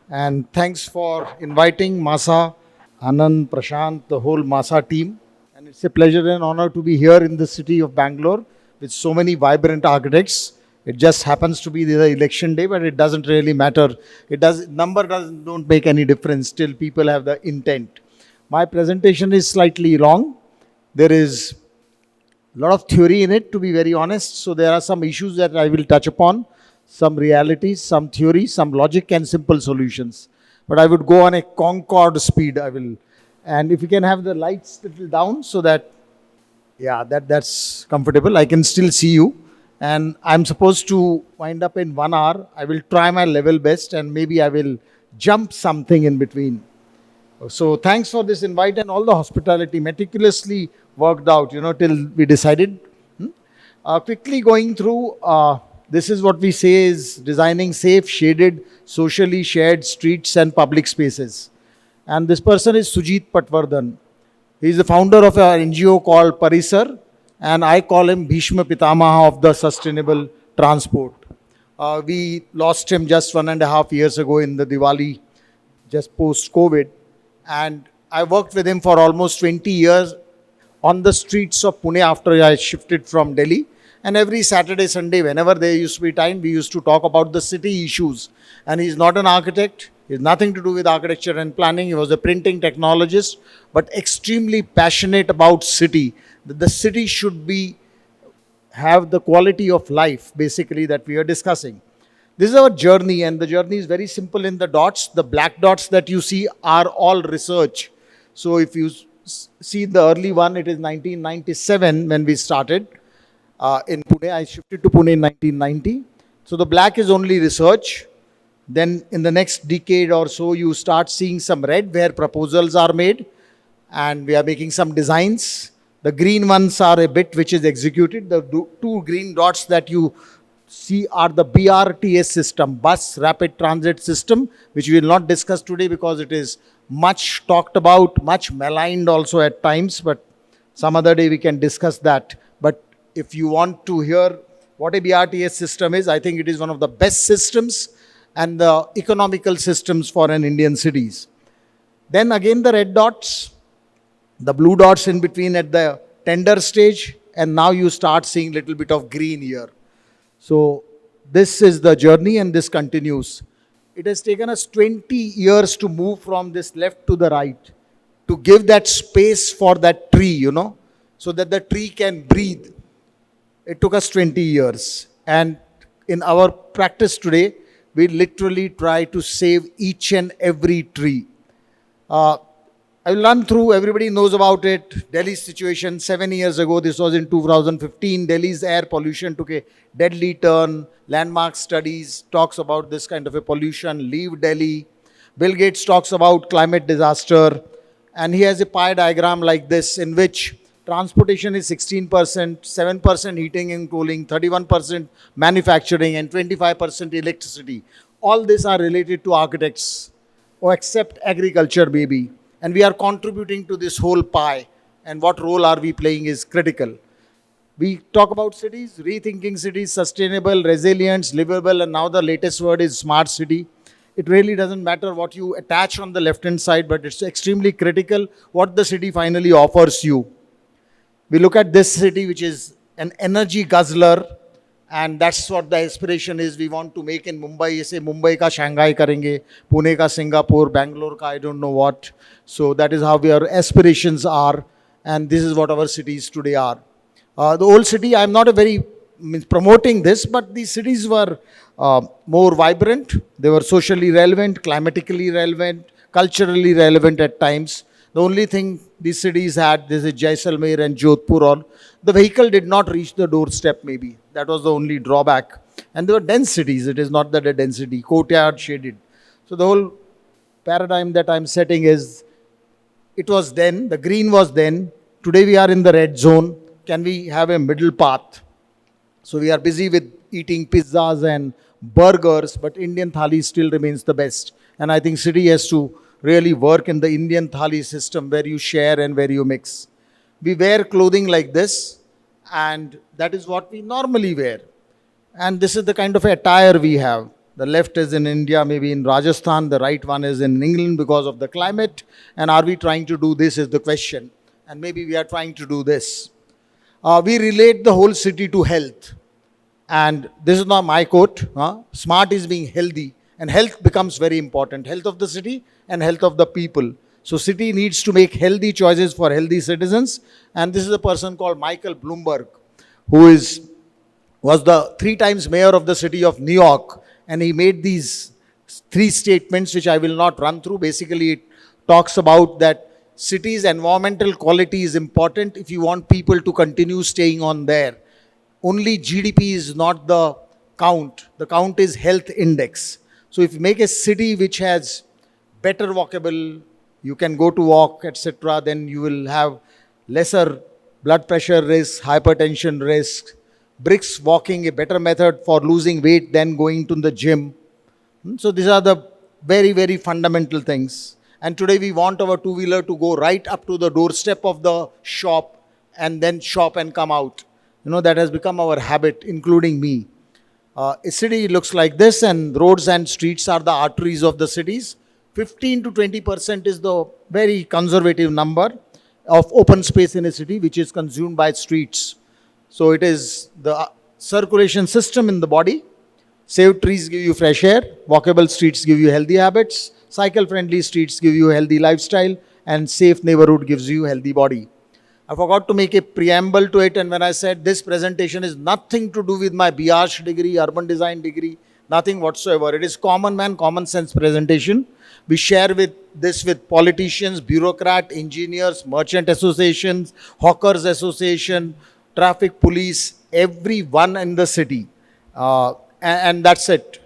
And thanks for inviting MASA, Anand, Prashant, the whole MASA team. And it's a pleasure and honor to be here in the city of Bangalore with so many vibrant architects. It just happens to be the election day, but it doesn't really matter. Number doesn't don't make any difference. Still, people have the intent. My presentation is slightly long. There is a lot of theory in it, to be very honest. So there are some issues that I will touch upon, some realities, some theory, some logic, and simple solutions. But I would go on a Concorde speed. I will, and if you can have the lights little down so that, yeah, that's comfortable. I can still see you. And I'm supposed to wind up in 1 hour. I will try my level best, and maybe I will jump something in between. So thanks for this invite and all the hospitality meticulously worked out, till we decided. Quickly going through, this is what we say is designing safe, shaded, socially shared streets and public spaces. And this person is Sujit Patwardhan. He is the founder of an NGO called Parisar, and I call him Bhishma Pitamaha of the sustainable transport. We lost him just 1.5 years ago in the Diwali, just post-COVID. And I worked with him for almost 20 years on the streets of Pune after I shifted from Delhi. And every Saturday, Sunday, whenever there used to be time, we used to talk about the city issues. And he's not an architect. He has nothing to do with architecture and planning. He was a printing technologist, but extremely passionate about city. That the city should have the quality of life, basically, that we are discussing. This is our journey, and the journey is very simple in the dots. The black dots that you see are all research. So if you see the early one, it is 1997 when we started in Pune. I shifted to Pune in 1990. So the black is only research. Then in the next decade or so, you start seeing some red where proposals are made, and we are making some designs. The green ones are a bit which is executed. The two green dots that you see are the BRTS system, Bus Rapid Transit System, which we will not discuss today because it is much talked about, much maligned also at times, but some other day we can discuss that. But if you want to hear what a BRTS system is, I think it is one of the best systems and the economical systems for an Indian cities. Then again the red dots, the blue dots in between at the tender stage, and now you start seeing little bit of green here. So this is the journey and this continues. It has taken us 20 years to move from this left to the right, to give that space for that tree, so that the tree can breathe. It took us 20 years. And in our practice today, we literally try to save each and every tree. I will run through, everybody knows about it. Delhi's situation 7 years ago, this was in 2015. Delhi's air pollution took a deadly turn. Landmark studies talks about this kind of a pollution. Leave Delhi. Bill Gates talks about climate disaster. And he has a pie diagram like this in which transportation is 16%, 7% heating and cooling, 31% manufacturing, and 25% electricity. All these are related to architects, or except agriculture maybe. And we are contributing to this whole pie. And what role are we playing is critical. We talk about cities, rethinking cities, sustainable, resilient, livable, and now the latest word is smart city. It really doesn't matter what you attach on the left-hand side, but it's extremely critical what the city finally offers you. We look at this city, which is an energy guzzler, and that's what the aspiration is. We want to make in Mumbai, say Mumbai ka Shanghai karenge, Pune ka Singapore, Bangalore ka I don't know what. So that is how our aspirations are, and this is what our cities today are. The old city, I'm not promoting this, but these cities were more vibrant. They were socially relevant, climatically relevant, culturally relevant at times. The only thing these cities had, this is Jaisalmer and Jodhpur, the vehicle did not reach the doorstep maybe. That was the only drawback. And they were dense cities. It is not that a density, courtyard shaded. So the whole paradigm that I'm setting is, it was then, the green was then, today we are in the red zone. Can we have a middle path? So we are busy with eating pizzas and burgers, but Indian thali still remains the best. And I think city has to really work in the Indian thali system where you share and where you mix. We wear clothing like this, and that is what we normally wear. And this is the kind of attire we have. The left is in India, maybe in Rajasthan. The right one is in England because of the climate. And are we trying to do this is the question. And maybe we are trying to do this. We relate the whole city to health. And this is not my quote. Smart is being healthy. And health becomes very important. Health of the city and health of the people. So city needs to make healthy choices for healthy citizens. And this is a person called Michael Bloomberg, who was the 3 times mayor of the city of New York. And he made these 3 statements, which I will not run through. Basically, it talks about that cities' environmental quality is important if you want people to continue staying on there. Only GDP is not the count. The count is health index. So if you make a city which has better walkable, you can go to walk, etc., then you will have lesser blood pressure risk, hypertension risk, bricks walking, a better method for losing weight than going to the gym. So these are the very, very fundamental things. And today we want our two-wheeler to go right up to the doorstep of the shop and then shop and come out. That has become our habit, including me. A city looks like this, and roads and streets are the arteries of the cities. 15 to 20% is the very conservative number of open space in a city which is consumed by streets. So it is the circulation system in the body. Saved trees give you fresh air. Walkable streets give you healthy habits. Cycle-friendly streets give you a healthy lifestyle. And safe neighborhood gives you a healthy body. I forgot to make a preamble to it, and when I said this presentation is nothing to do with my BArch degree, urban design degree, nothing whatsoever. It is common man, common sense presentation. We share this with politicians, bureaucrats, engineers, merchant associations, hawkers association, traffic police, everyone in the city. And that's it.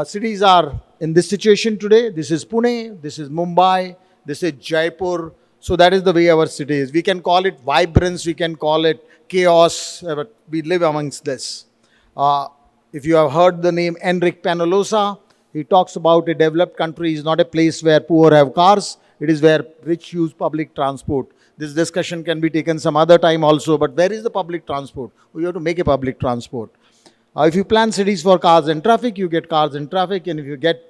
Cities are in this situation today. This is Pune, this is Mumbai, this is Jaipur. So that is the way our city is. We can call it vibrance, we can call it chaos, but we live amongst this. If you have heard the name Enrique Peñalosa, he talks about a developed country is not a place where poor have cars, it is where rich use public transport. This discussion can be taken some other time also, but where is the public transport? We have to make a public transport. If you plan cities for cars and traffic, you get cars and traffic, and if you get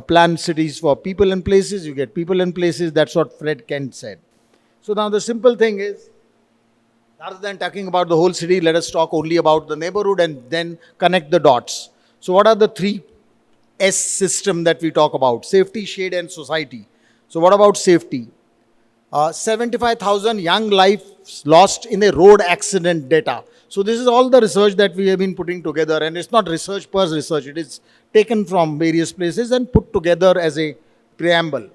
plan cities for people and places, you get people and places. That's what Fred Kent said. So now the simple thing is, rather than talking about the whole city, let us talk only about the neighborhood and then connect the dots. So what are the 3 S system that we talk about? Safety, shade and society. So what about safety? 75,000 young lives lost in a road accident data. So this is all the research that we have been putting together, and it's not research per research. It is taken from various places and put together as a preamble.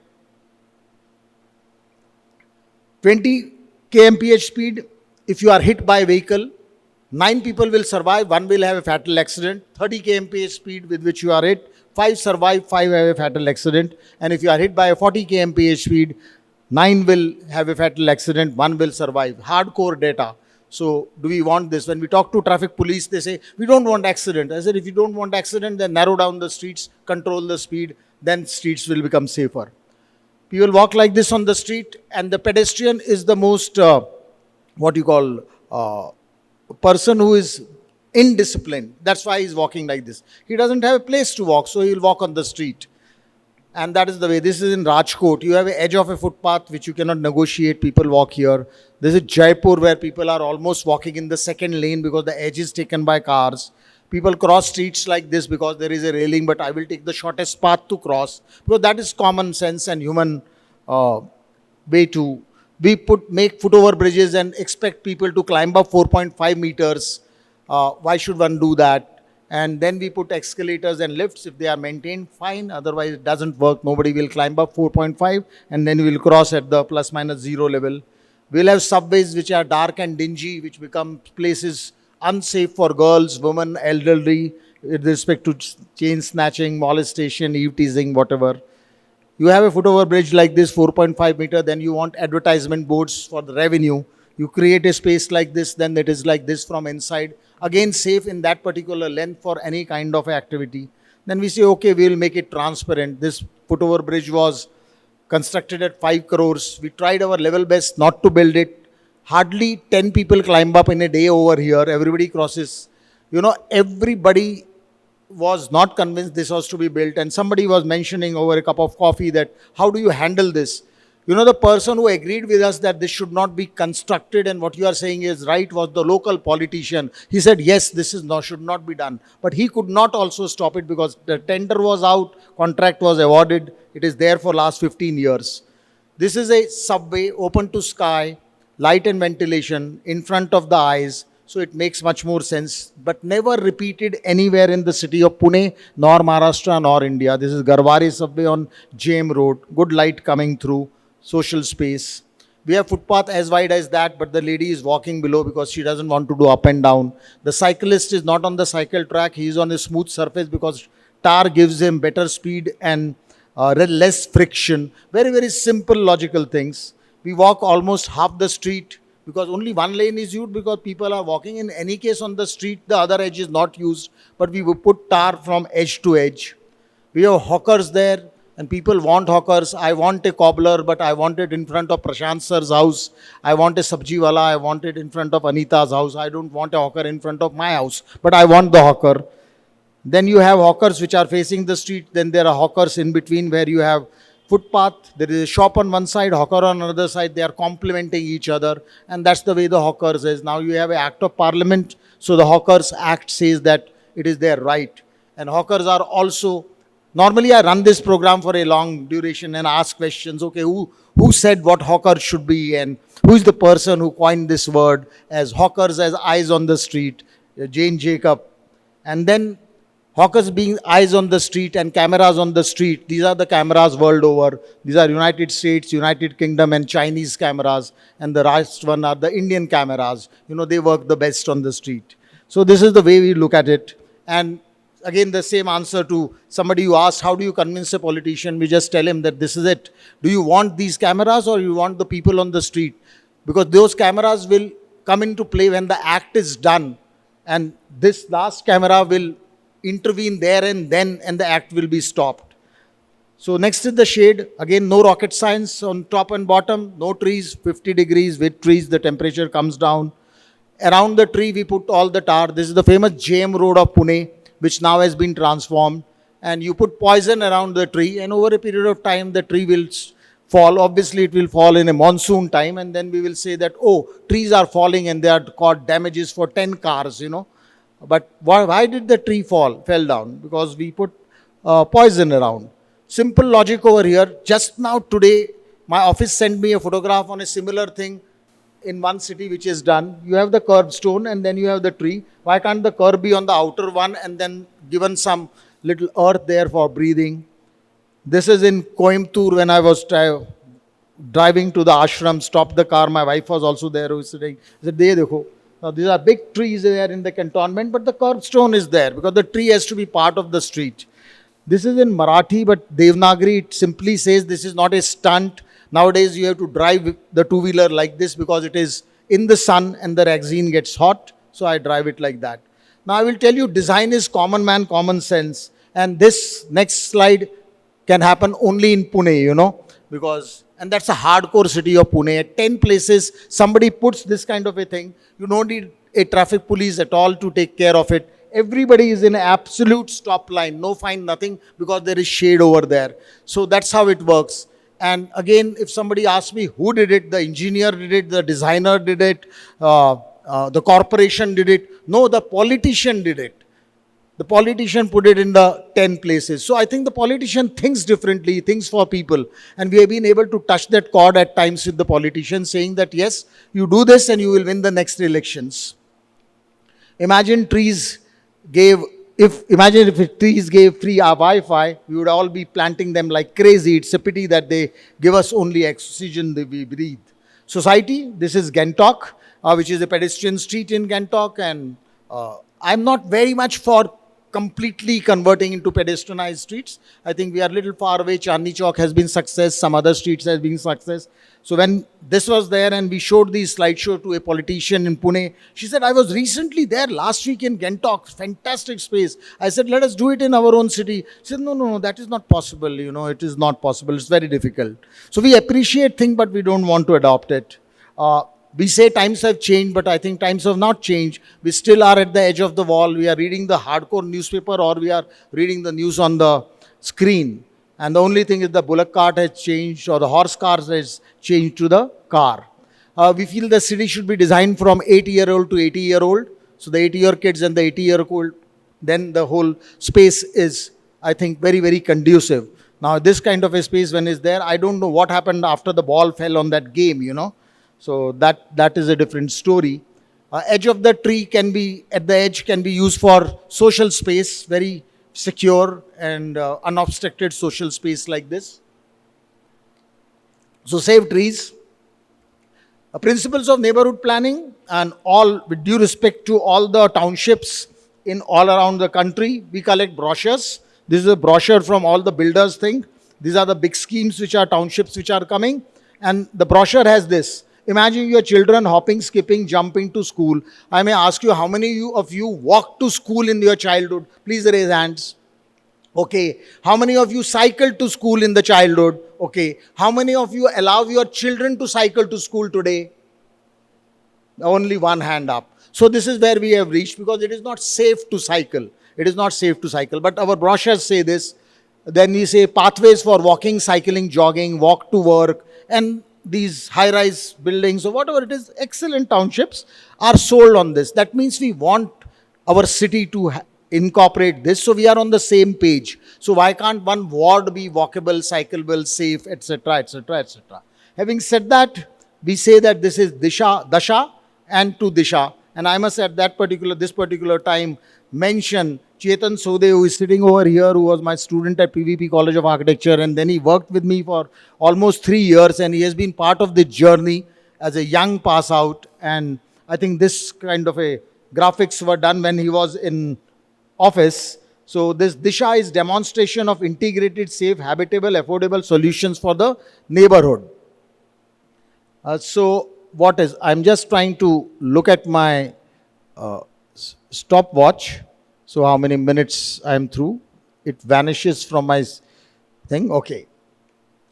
20 kmph speed, if you are hit by a vehicle, 9 people will survive, 1 will have a fatal accident. 30 kmph speed with which you are hit, 5 survive, 5 have a fatal accident. And if you are hit by a 40 kmph speed, 9 will have a fatal accident, 1 will survive. Hardcore data. So do we want this? When we talk to traffic police, they say, we don't want accident. I said, if you don't want accident, then narrow down the streets, control the speed, then streets will become safer. People walk like this on the street, and the pedestrian is the most, person who is indisciplined. That's why he's walking like this. He doesn't have a place to walk, so he'll walk on the street. And that is the way. This is in Rajkot. You have an edge of a footpath which you cannot negotiate. People walk here. This is Jaipur, where people are almost walking in the second lane because the edge is taken by cars. People cross streets like this because there is a railing, but I will take the shortest path to cross. Because that is common sense and human way to. We make foot over bridges and expect people to climb up 4.5 meters. Why should one do that? And then we put escalators and lifts. If they are maintained, fine. Otherwise, it doesn't work. Nobody will climb up 4.5 and then we will cross at the plus minus 0 level. We'll have subways which are dark and dingy, which become places unsafe for girls, women, elderly, with respect to chain snatching, molestation, eve teasing, whatever. You have a foot over bridge like this, 4.5 meter, then you want advertisement boards for the revenue. You create a space like this, then it is like this from inside. Again, safe in that particular length for any kind of activity. Then we say, okay, we will make it transparent. This foot over bridge was constructed at 5 crores. We tried our level best not to build it. Hardly 10 people climb up in a day over here. Everybody crosses. Everybody was not convinced this was to be built, and somebody was mentioning over a cup of coffee that how do you handle this? You know, the person who agreed with us that this should not be constructed and what you are saying is right was the local politician. He said, yes, this is not, should not be done. But he could not also stop it because the tender was out, contract was awarded. It is there for last 15 years. This is a subway open to sky, light and ventilation in front of the eyes. So it makes much more sense, but never repeated anywhere in the city of Pune, nor Maharashtra, nor India. This is Garwari subway on JM Road. Good light coming through, social space. We have footpath as wide as that, but the lady is walking below because she doesn't want to do up and down. The cyclist is not on the cycle track. He is on a smooth surface because tar gives him better speed and less friction. Very, very simple logical things. We walk almost half the street because only one lane is used because people are walking. In any case on the street, the other edge is not used, but we will put tar from edge to edge. We have hawkers there and people want hawkers. I want a cobbler, but I want it in front of Prashant sir's house. I want a sabji wala, I want it in front of Anita's house. I don't want a hawker in front of my house, but I want the hawker. Then you have hawkers which are facing the street. Then there are hawkers in between where you have footpath. There is a shop on one side, hawker on another side. They are complementing each other. And that's the way the hawkers is. Now you have an act of parliament. So the hawkers act says that it is their right. And hawkers are also, normally I run this program for a long duration and ask questions. Okay, who said what hawker should be and who is the person who coined this word as hawkers as eyes on the street, Jane Jacob. And then hawkers being eyes on the street and cameras on the street. These are the cameras world over. These are United States, United Kingdom and Chinese cameras. And the last one are the Indian cameras. You know, they work the best on the street. So this is the way we look at it. And again, the same answer to somebody who asked, how do you convince a politician? We just tell him that this is it. Do you want these cameras or you want the people on the street? Because those cameras will come into play when the act is done. And this last camera will intervene there and then, and the act will be stopped. So next is the shade. Again, no rocket science on top and bottom. No trees, 50 degrees. With trees, the temperature comes down. Around the tree, we put all the tar. This is the famous JM Road of Pune, which now has been transformed. And you put poison around the tree, and over a period of time, the tree will fall. Obviously, it will fall in a monsoon time, and then we will say that, oh, trees are falling and they are caused damages for 10 cars, you know. But why did the tree fell down? Because we put poison around. Simple logic over here. Just now today, my office sent me a photograph on a similar thing in one city which is done. You have the curb stone and then you have the tree. Why can't the curb be on the outer one and then given some little earth there for breathing? This is in Coimbatore when I was driving to the ashram, stopped the car. My wife was also there who was sitting. I said, dekho. Now, these are big trees there in the cantonment, but the curbstone is there because the tree has to be part of the street. This is in Marathi, but Devanagari, it simply says this is not a stunt. Nowadays, you have to drive the two-wheeler like this because it is in the sun and the magazine gets hot. So I drive it like that. Now, I will tell you, design is common man, common sense. And this next slide can happen only in Pune, you know, because, and that's a hardcore city of Pune. At 10 places, somebody puts this kind of a thing. You don't need a traffic police at all to take care of it. Everybody is in an absolute stop line, no fine, nothing, because there is shade over there. So that's how it works. And again, if somebody asks me who did it, the engineer did it, the designer did it, the corporation did it. No, the politician did it. The politician put it in the 10 places. So I think the politician thinks differently, thinks for people. And we have been able to touch that chord at times with the politician saying that, yes, you do this and you will win the next elections. Imagine trees imagine if trees gave free Wi-Fi, we would all be planting them like crazy. It's a pity that they give us only oxygen that we breathe. Society, this is Gangtok, which is a pedestrian street in Gangtok. And I'm not very much for completely converting into pedestrianized streets. I think we are a little far away. Chandni Chowk has been success. Some other streets has been success. So when this was there and we showed the slideshow to a politician in Pune, she said, I was recently there last week in Gangtok, fantastic space. I said, let us do it in our own city. She said, no, that is not possible. You know, it is not possible. It's very difficult. So we appreciate things, but we don't want to adopt it. We say times have changed, but I think times have not changed. We still are at the edge of the wall. We are reading the hardcore newspaper or we are reading the news on the screen. And the only thing is the bullock cart has changed or the horse cars has changed to the car. We feel the city should be designed from 8-year-old to 80-year-old. So the 80-year kids and the 80-year-old, then the whole space is, I think, very, very conducive. Now, this kind of a space when is there, I don't know what happened after the ball fell on that game, you know. So that is a different story. Edge of the tree can be, at the edge can be used for social space, very secure and unobstructed social space like this. So save trees. Principles of neighborhood planning and all, with due respect to all the townships in all around the country, we collect brochures. This is a brochure from all the builders thing. These are the big schemes which are townships which are coming. And the brochure has this. Imagine your children hopping, skipping, jumping to school. I may ask you, how many of you walked to school in your childhood? Please raise hands. Okay. How many of you cycled to school in the childhood? Okay. How many of you allow your children to cycle to school today? Only one hand up. So this is where we have reached because it is not safe to cycle. It is not safe to cycle. But our brochures say this. Then we say pathways for walking, cycling, jogging, walk to work, and these high-rise buildings or whatever it is, excellent townships are sold on this. That means we want our city to incorporate this, so we are on the same page. So why can't one ward be walkable, cyclable, safe, etc., etc., etc. Having said that, we say that this is dasha and to disha. And I must at this particular time mention Chetan Sode, who is sitting over here, who was my student at PVP College of Architecture, and then he worked with me for almost 3 years, and he has been part of the journey as a young pass out. And I think this kind of a graphics were done when he was in office. So this Disha is demonstration of integrated, safe, habitable, affordable solutions for the neighborhood. So what is, I'm just trying to look at my stopwatch. So how many minutes I'm through? It vanishes from my thing. Okay.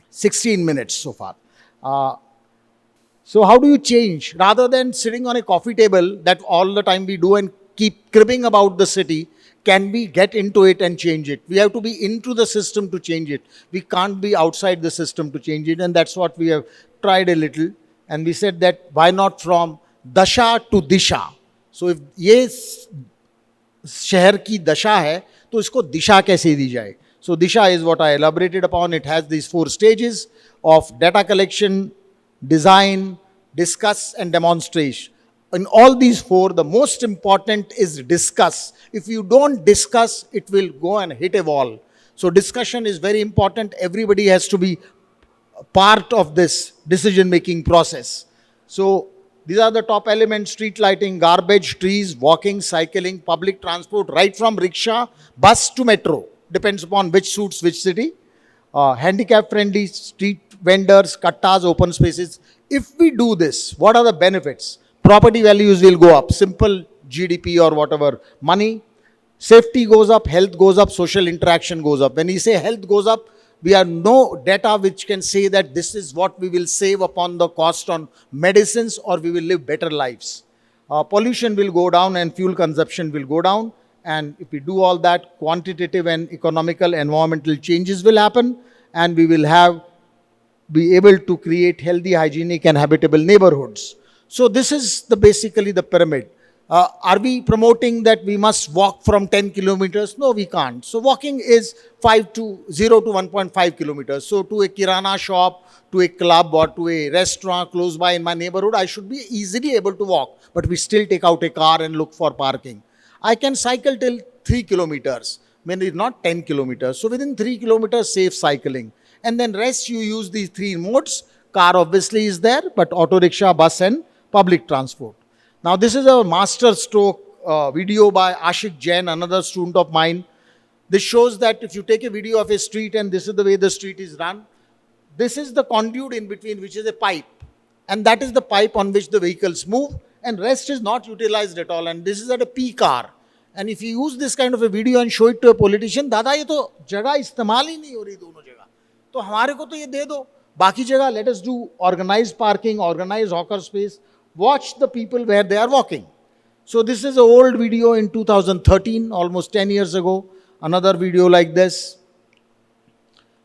16 minutes so far. So how do you change? Rather than sitting on a coffee table that all the time we do and keep cribbing about the city, can we get into it and change it? We have to be into the system to change it. We can't be outside the system to change it. And that's what we have tried a little. And we said that why not from dasha to disha? So if ये शहर की दशा है तो इसको दिशा कैसे दी जाए? So disha is what I elaborated upon. It has these 4 stages of data collection, design, discuss and demonstration. In all these 4, the most important is discuss. If you don't discuss, it will go and hit a wall. So discussion is very important. Everybody has to be part of this decision-making process. So these are the top elements: street lighting, garbage, trees, walking, cycling, public transport, right from rickshaw, bus to metro. Depends upon which suits which city. Handicap-friendly street vendors, kattas, open spaces. If we do this, what are the benefits? Property values will go up. Simple GDP or whatever. Money. Safety goes up, health goes up, social interaction goes up. When we say health goes up, we have no data which can say that this is what we will save upon the cost on medicines or we will live better lives. Pollution will go down and fuel consumption will go down. And if we do all that, quantitative and economical environmental changes will happen and we will be able to create healthy, hygienic and habitable neighborhoods. So this is basically the pyramid. Are we promoting that we must walk from 10 kilometers? No, we can't. So walking is 0 to 1.5 kilometers. So to a kirana shop, to a club or to a restaurant close by in my neighborhood, I should be easily able to walk. But we still take out a car and look for parking. I can cycle till 3 kilometers, when it's not 10 kilometers. So within 3 kilometers, safe cycling. And then rest you use these 3 modes. Car obviously is there, but auto rickshaw, bus and public transport. Now this is a master stroke video by Ashik Jain, another student of mine. This shows that if you take a video of a street and this is the way the street is run, this is the conduit in between, which is a pipe. And that is the pipe on which the vehicles move, and rest is not utilized at all. And this is at a P car. And if you use this kind of a video and show it to a politician, दादा ये तो जगह इस्तेमाल ही नहीं हो रही दोनों जगह, तो हमारे को तो ये दे दो. बाकी जगह let us do organized parking, organized hawker space, Watch the people where they are walking. So this is an old video in 2013, almost 10 years ago. Another video like this.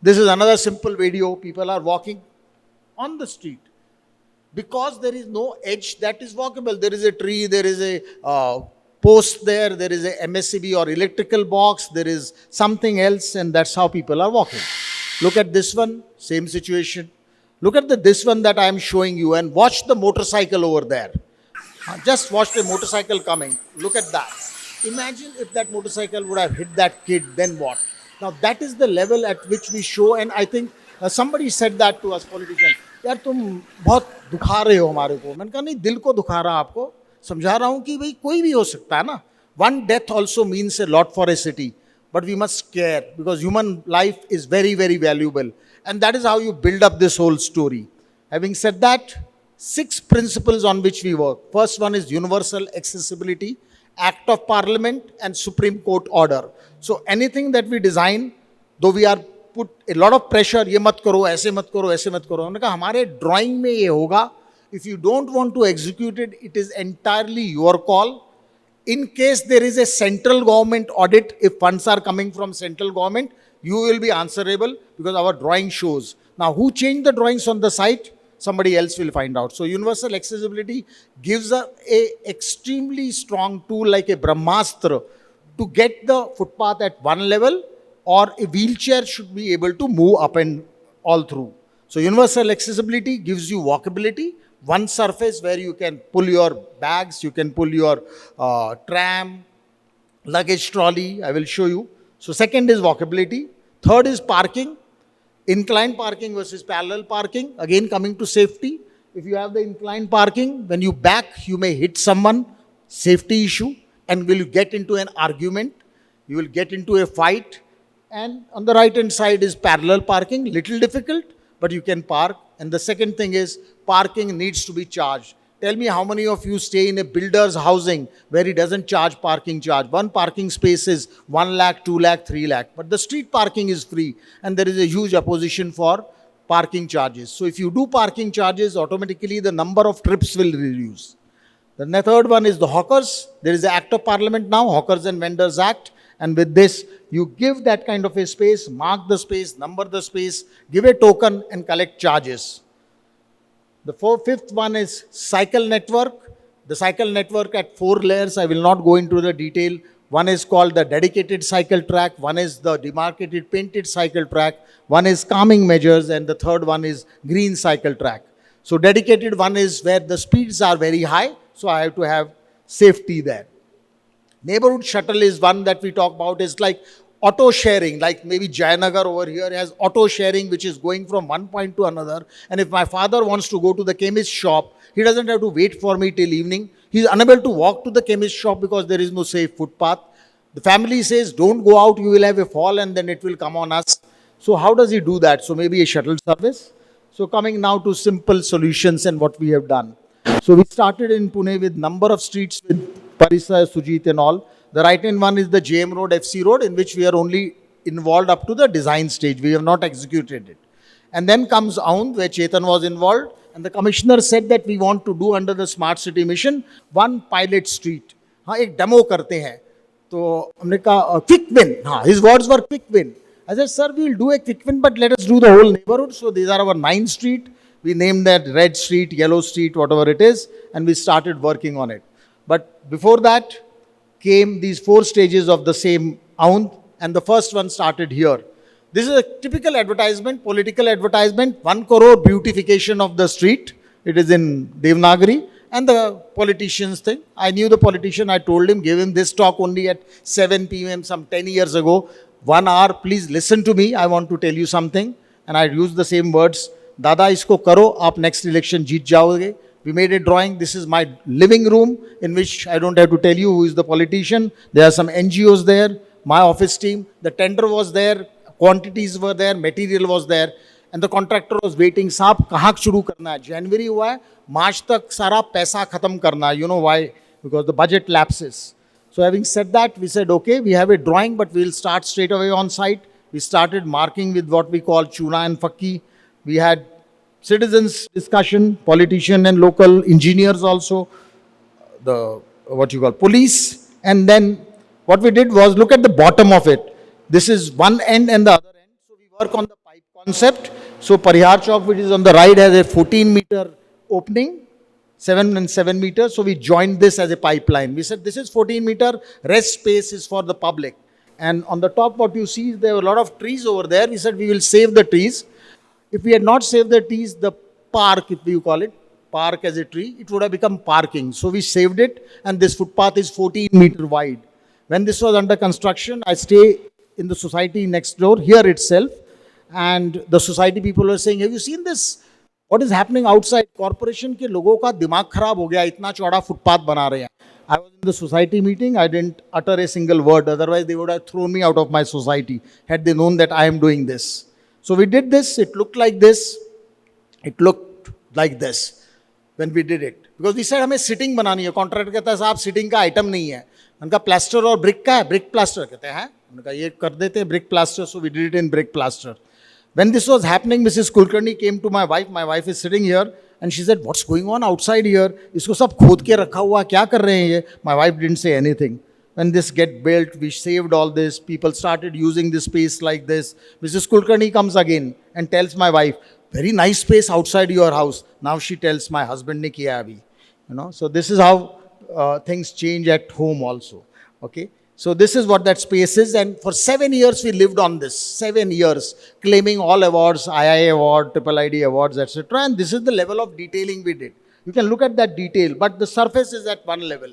This is another simple video. People are walking on the street because there is no edge that is walkable. There is a tree, there is a post there is a MSCB or electrical box, there is something else, and that's how people are walking. Look at this one, same situation. Look at this one that I am showing you, and watch the motorcycle over there. Just watch the motorcycle coming. Look at that. Imagine if that motorcycle would have hit that kid, then what? Now that is the level at which we show, and I think somebody said that to us politicians. यार तुम बहुत दुखा रहे हो हमारे को. मैंने कहा नहीं, दिल को दुखा रहा आपको. समझा रहा हूँ कि भाई कोई भी हो सकता है ना. One death also means a lot for a city, but we must care because human life is very, very valuable, and that is how you build up this whole story. Having said that, 6 principles on which we work. First one is universal accessibility, Act of Parliament, and Supreme Court order. So anything that we design, though we are put a lot of pressure, ये मत करो, ऐसे मत करो, ऐसे मत करो. हमने कहा हमारे drawing में ये होगा. If you don't want to execute it, it is entirely your call. In case there is a central government audit, if funds are coming from central government, you will be answerable because our drawing shows. Now, who changed the drawings on the site? Somebody else will find out. So universal accessibility gives a extremely strong tool like a Brahmastra to get the footpath at one level, or a wheelchair should be able to move up and all through. So universal accessibility gives you walkability, one surface where you can pull your bags, you can pull your tram, luggage trolley. I will show you. So second is walkability. Third is parking. Inclined parking versus parallel parking. Again, coming to safety. If you have the inclined parking, when you back, you may hit someone, safety issue, and will get into an argument. You will get into a fight. And on the right hand side is parallel parking. Little difficult, but you can park. And the second thing is parking needs to be charged. Tell me how many of you stay in a builder's housing where he doesn't charge parking charge. One parking space is 1 lakh, 2 lakh, 3 lakh. But the street parking is free. And there is a huge opposition for parking charges. So if you do parking charges, automatically the number of trips will reduce. The third one is the hawkers. There is an Act of Parliament now, Hawkers and Vendors Act. And with this, you give that kind of a space, mark the space, number the space, give a token and collect charges. The fifth one is cycle network. The cycle network at 4 layers. I will not go into the detail. One is called the dedicated cycle track. One is the demarcated painted cycle track. One is calming measures. And the third one is green cycle track. So dedicated one is where the speeds are very high. So I have to have safety there. Neighborhood shuttle is one that we talk about. Is like auto sharing, like maybe Jayanagar over here has auto sharing, which is going from one point to another. And if my father wants to go to the chemist shop, he doesn't have to wait for me till evening. He's unable to walk to the chemist shop because there is no safe footpath. The family says, don't go out, you will have a fall and then it will come on us. So how does he do that? So maybe a shuttle service. So coming now to simple solutions and what we have done. So we started in Pune with number of streets with Parisa, Sujit and all. The right-hand one is the JM Road, FC Road, in which we are only involved up to the design stage. We have not executed it. And then comes Aund, where Chetan was involved. And the commissioner said that we want to do under the Smart City Mission, one pilot street. हाँ एक demo करते हैं. तो हमने कहा quick win. हाँ, his words were quick win. I said, sir, we will do a quick win, but let us do the whole neighborhood. So these are our 9 street. We named that red street, yellow street, whatever it is. And we started working on it. But before that, came these 4 stages of the same Aund, and the first one started here. This is a typical advertisement, political advertisement, 1 crore beautification of the street. It is in Devanagari. And the politician's thing. I knew the politician, I told him, gave him this talk only at 7 p.m. some 10 years ago. 1 hour, please listen to me, I want to tell you something. And I used the same words. Dada, isko karo, aap next election jeet jaoge. We made a drawing. This is my living room in which I don't have to tell you who is the politician. There are some NGOs there, my office team. The tender was there, quantities were there, material was there. And the contractor was waiting, साहब कहाँ शुरू करना है? January हुआ है, March तक सारा पैसा खत्म करना है. You know why? Because the budget lapses. So having said that, we said, okay, we have a drawing, but we'll start straight away on site. We started marking with what we call chuna and fakki. We had citizens discussion, politician and local engineers also, the what you call police, and then what we did was look at the bottom of it. This is one end and the other end. So we work on the pipe concept. So Parihar Chowk, which is on the right, has a 14-meter opening, 7 and 7 meters. So we joined this as a pipeline. We said this is 14-meter, rest space is for the public. And on the top, what you see, there were a lot of trees over there. We said we will save the trees. If we had not saved the trees, the park, if you call it, park as a tree, it would have become parking. So we saved it, and this footpath is 14-meter wide. When this was under construction, I stay in the society next door, here itself, and the society people were saying, have you seen this? What is happening outside? Corporation के लोगों का दिमाग खराब हो गया, इतना चौड़ा footpath बना रहे हैं. I was in the society meeting, I didn't utter a single word, otherwise they would have thrown me out of my society had they known that I am doing this. So we did this, it looked like this, when we did it. Because we said हमें sitting बनानी है, contractor कहता है साहब sitting का item नहीं है. उनका plaster और brick का है, brick plaster कहते हैं. उनका ये कर देते हैं brick plaster, so we did it in brick plaster. When this was happening, Mrs. Kulkarni came to my wife is sitting here, and she said, what's going on outside here? इसको सब खोद के रखा हुआ, क्या कर रहे हैं ये? My wife didn't say anything. When this get built, we saved all this, people started using this space like this. Mrs. Kulkarni comes again and tells my wife, very nice space outside your house. Now she tells my husband ne kiya abhi. So this is how things change at home also. Okay. So this is what that space is, and for 7 years we lived on this, 7 years, claiming all awards, II award, IIID awards, etc. And this is the level of detailing we did. You can look at that detail, but the surface is at one level.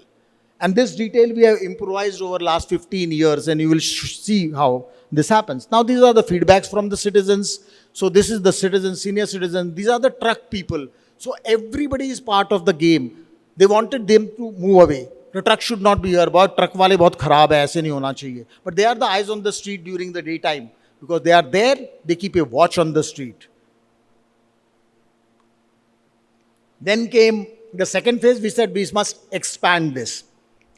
And this detail we have improvised over last 15 years, and you will see how this happens. Now these are the feedbacks from the citizens. So this is the citizens, senior citizens. These are the truck people. So everybody is part of the game. They wanted them to move away. The truck should not be here. बहुत truck वाले बहुत खराब है, ऐसे नहीं होना चाहिए. But they are the eyes on the street during the daytime, because they are there. They keep a watch on the street. Then came the second phase. We said we must expand this.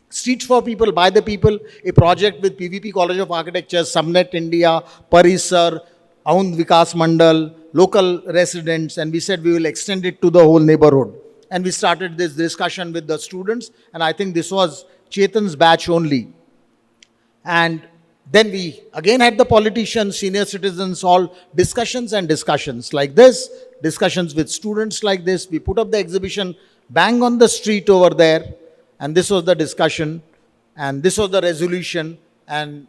Streets for people, by the people. A project with PVP College of Architecture, Samnet India, Parisar, Aund Vikas Mandal, local residents, and we said we will extend it to the whole neighborhood. And we started this discussion with the students, and I think this was Chetan's batch only. And then we again had the politicians, senior citizens, all discussions and discussions like this, discussions with students like this. We put up the exhibition bang on the street over there, and this was the discussion, and this was the resolution, and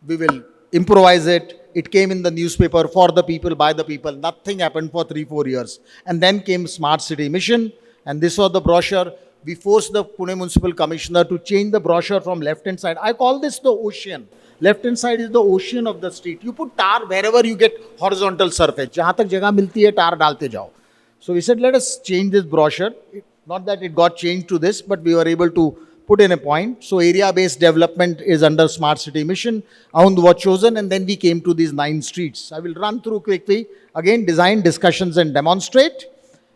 we will improvise it. It came in the newspaper for the people, by the people. Nothing happened for 3-4 years. And then came Smart City Mission. And this was the brochure. We forced the Pune Municipal Commissioner to change the brochure from left-hand side. I call this the ocean. Left-hand side is the ocean of the street. You put tar wherever you get horizontal surface. जहाँ तक जगह मिलती है, tar डालते जाओ. So we said, let us change this brochure. Not that it got changed to this, but we were able to put in a point. So area-based development is under Smart City Mission. Aund was chosen, and then we came to these 9 streets. I will run through quickly. Again, design, discussions, and demonstrate.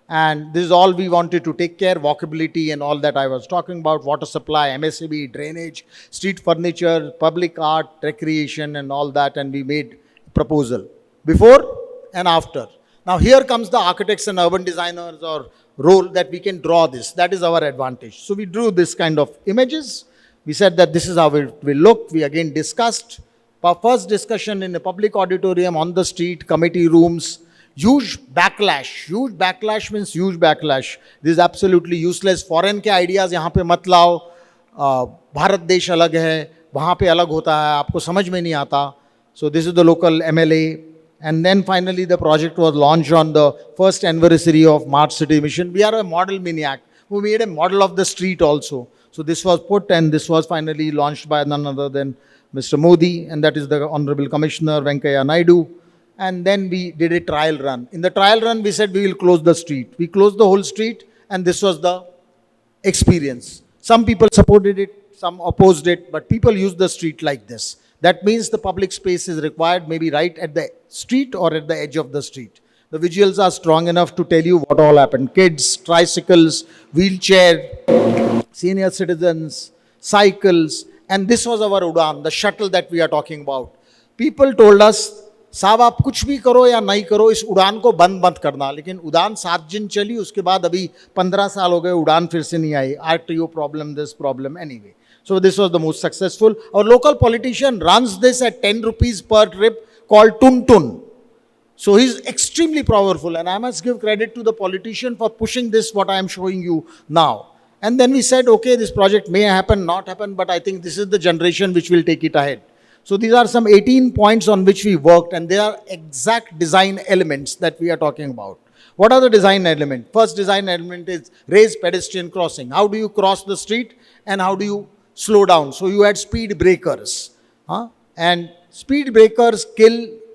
And this is all we wanted to take care, walkability and all that I was talking about, water supply, MSAB, drainage, street furniture, public art, recreation and all that, and we made proposal before and after. Now here comes the architects and urban designers or role that we can draw this. That is our advantage. So we drew this kind of images. We said that this is how it will look. We again discussed. Our first discussion in a public auditorium, on the street, committee rooms. Huge backlash means huge backlash. This is absolutely useless. Foreign के ideas यहाँ पे मत लाओ. भारत देश अलग है, वहाँ पे अलग होता है, आपको समझ में नहीं आता. So this is the local MLA. And then finally the project was launched on the first anniversary of Smart City Mission. We are a model maniac. We made a model of the street also. So this was put, and this was finally launched by none other than Mr. Modi, and that is the Honorable Commissioner Venkaiah Naidu. And then we did a trial run. In the trial run, we said we will close the street. We closed the whole street, and this was the experience. Some people supported it, some opposed it, but people used the street like this. That means the public space is required, maybe right at the street or at the edge of the street. The visuals are strong enough to tell you what all happened. Kids, tricycles, wheelchair, senior citizens, cycles, and this was our Udan, the shuttle that we are talking about. People told us, साहब आप कुछ भी करो या नहीं करो, इस उड़ान को बंद मत करना. लेकिन उड़ान 7 दिन चली, उसके बाद अभी 15 साल हो गए, उड़ान फिर से नहीं आई. RTO problem, this problem, anyway. So this was the most successful. Our local politician runs this at 10 rupees per trip, called Tun Tun. So he's extremely powerful, and I must give credit to the politician for pushing this, what I am showing you now. And then we said, okay, this project may happen, not happen, but I think this is the generation which will take it ahead. So these are some 18 points on which we worked, and they are exact design elements that we are talking about. What are the design elements? First design element is raised pedestrian crossing. How do you cross the street and how do you slow down? So you had speed breakers. And speed breakers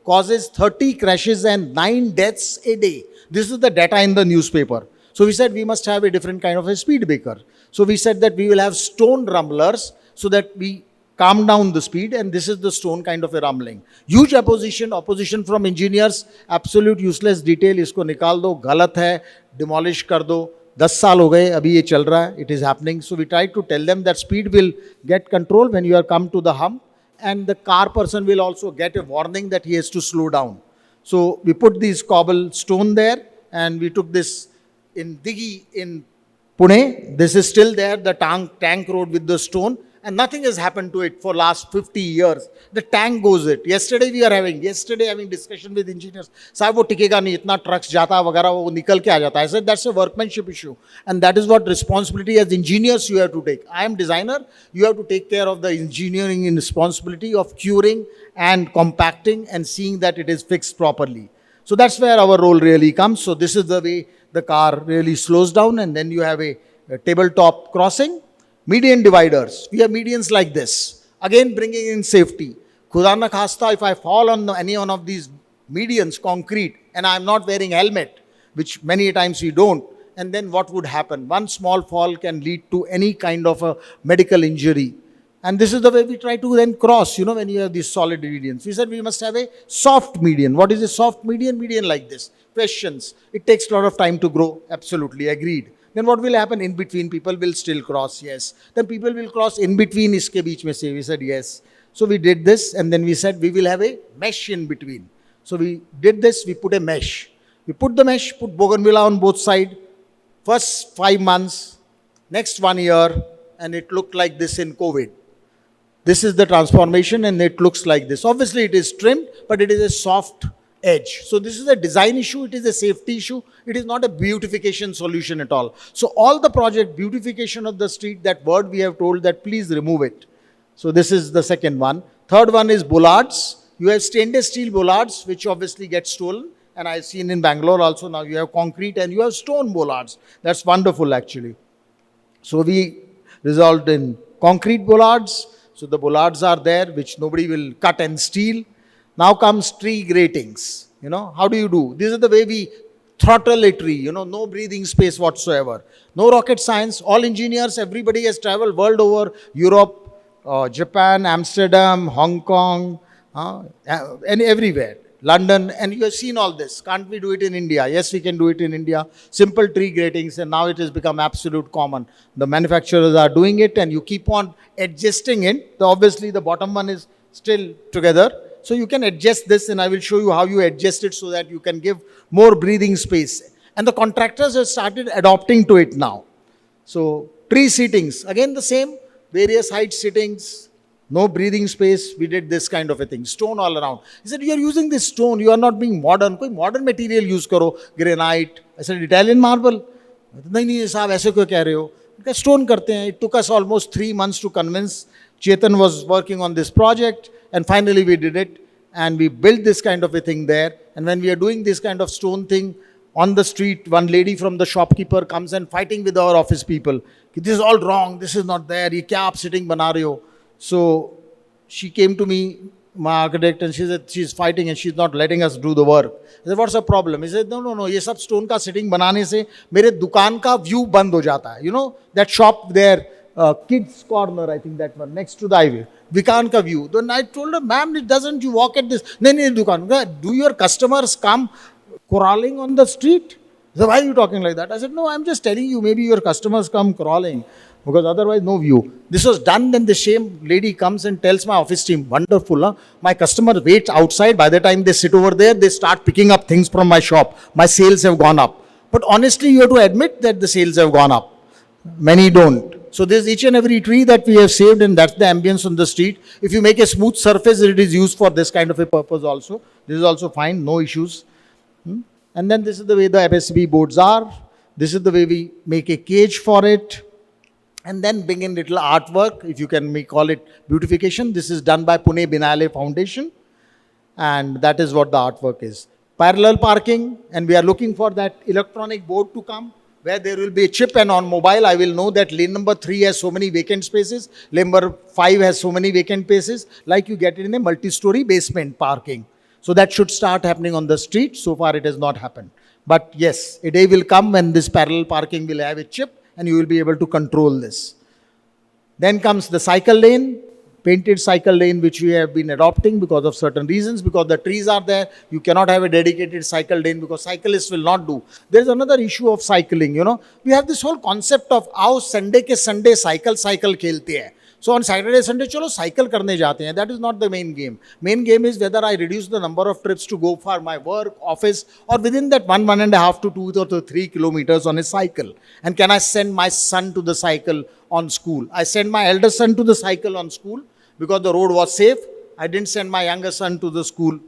causes 30 crashes and 9 deaths a day. This is the data in the newspaper. So we said we must have a different kind of a speed breaker. So we said that we will have stone rumblers so that we calm down the speed, and this is the stone kind of a rumbling. Huge opposition from engineers, absolute useless detail, इसको निकाल दो, गलत है, demolish कर दो, 10 साल हो गए, अभी ये चल रहा है, it is happening. So we tried to tell them that speed will get control when you are come to the hump, and the car person will also get a warning that he has to slow down. So we put these cobblestone there, and we took this in Dighi in Pune. This is still there, the tank road with the stone, and nothing has happened to it for last 50 years. The tank goes it. Yesterday having discussion with engineers. साहब वो टिकेगा नहीं, इतना trucks जाता वगैरह वो निकल के आ जाता है. I said that's a workmanship issue, and that is what responsibility as engineers you have to take. I am designer, you have to take care of the engineering and responsibility of curing and compacting and seeing that it is fixed properly. So that's where our role really comes. So this is the way the car really slows down, and then you have a tabletop crossing. Median dividers. We have medians like this. Again, bringing in safety. Khuda na khasta, if I fall on any one of these medians, concrete, and I am not wearing helmet, which many times we don't, and then what would happen? One small fall can lead to any kind of a medical injury. And this is the way we try to then cross, when you have these solid medians. We said we must have a soft median. What is a soft median? Median like this. Questions. It takes a lot of time to grow. Absolutely agreed. Then what will happen in between? People will still cross, yes. Then people will cross in between iske beech mein se. We said yes. So we did this, and then we said we will have a mesh in between. So we did this, we put a mesh. We put the mesh, put bougainvillea on both sides. First 5 months, next 1 year, and it looked like this in COVID. This is the transformation, and it looks like this. Obviously it is trimmed, but it is a soft edge. So this is a design issue, it is a safety issue, it is not a beautification solution at all. So all the project, beautification of the street, that word we have told that please remove it. So this is the second one. Third one is bollards. You have stainless steel bollards, which obviously get stolen, and I've seen in Bangalore also. Now you have concrete and you have stone bollards. That's wonderful actually. So we resolved in concrete bollards. So the bollards are there, which nobody will cut and steal. Now comes tree gratings. How do you do? This is the way we throttle a tree, no breathing space whatsoever. No rocket science. All engineers, everybody has traveled world over, Europe, Japan, Amsterdam, Hong Kong, and everywhere. London, and you have seen all this. Can't we do it in India? Yes, we can do it in India. Simple tree gratings, and now it has become absolute common. The manufacturers are doing it, and you keep on adjusting it. Obviously, the bottom one is still together. So you can adjust this, and I will show you how you adjust it so that you can give more breathing space. And the contractors have started adopting to it now. So tree seatings, again the same, various height seatings, no breathing space. We did this kind of a thing, stone all around. He said, you are using this stone, you are not being modern. Koi modern material use karo, granite. I said, Italian marble. नहीं साहब ऐसे क्यों कह रहे हो? Stone करते हैं. It took us almost 3 months to convince. Chetan was working on this project. And finally we did it, and we built this kind of a thing there. And when we are doing this kind of stone thing on the street, one lady from the shopkeeper comes and fighting with our office people. This is all wrong, this is not there, ye kya aap sitting bana rahe ho? So she came to me, my architect, and she said she's fighting and she's not letting us do the work. I said, what's the problem? He said, no, ye sab stone ka sitting banane se mere dukaan ka view band ho jata hai. That shop there, kids corner, I think that one, next to the highway. Vikan ka view. Then I told her, ma'am, it doesn't you walk at this? No, dukaan. Do your customers come crawling on the street? So why are you talking like that? I said, no, I'm just telling you, maybe your customers come crawling because otherwise no view. This was done, then the same lady comes and tells my office team, wonderful, huh? My customers wait outside. By the time they sit over there, they start picking up things from my shop. My sales have gone up. But honestly, you have to admit that the sales have gone up. Many don't. So there's each and every tree that we have saved, and that's the ambience on the street. If you make a smooth surface, it is used for this kind of a purpose also. This is also fine, no issues. And then this is the way the FSB boards are. This is the way we make a cage for it. And then bring in little artwork, if you can call it beautification. This is done by Pune Binale Foundation. And that is what the artwork is. Parallel parking, and we are looking for that electronic board to come, where there will be a chip, and on mobile I will know that lane number 3 has so many vacant spaces, lane number 5 has so many vacant spaces, like you get it in a multi-story basement parking. So that should start happening on the street. So far it has not happened. But yes, a day will come when this parallel parking will have a chip and you will be able to control this. Then comes the cycle lane, painted cycle lane, which we have been adopting because of certain reasons, because the trees are there. You cannot have a dedicated cycle lane because cyclists will not do. There is another issue of cycling, We have this whole concept of how Sunday ke Sunday cycle khelte hai. So on Saturday, Sunday, chalo cycle karne jate hain. That is not the main game. Main game is whether I reduce the number of trips to go for my work, office, or within that 1.5 to 2 or 3 kilometers on a cycle. And can I send my son to the cycle on school? I send my elder son to the cycle on school because the road was safe. I didn't send my younger son to the school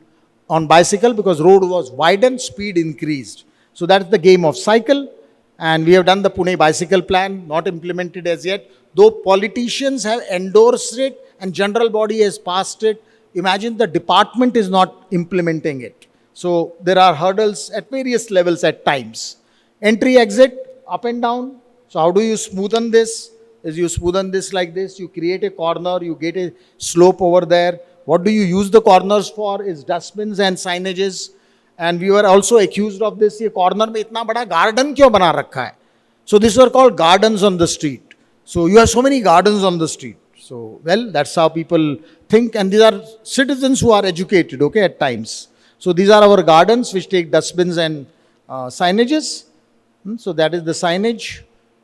on bicycle because road was widened, speed increased. So that's the game of cycle. And we have done the Pune bicycle plan, not implemented as yet. Though politicians have endorsed it and general body has passed it, imagine the department is not implementing it. So there are hurdles at various levels at times. Entry, exit, up and down. So how do you smoothen this? Is you smoothen this like this, you create a corner, you get a slope over there. What do you use the corners for is dustbins and signages. And we were also accused of this, ye corner mein itna bada garden kyun bana rakha hai? So these were called gardens on the street. So you have so many gardens on the street. So, well, that's how people think. And these are citizens who are educated, okay, at times. So these are our gardens which take dustbins and signages. So that is the signage.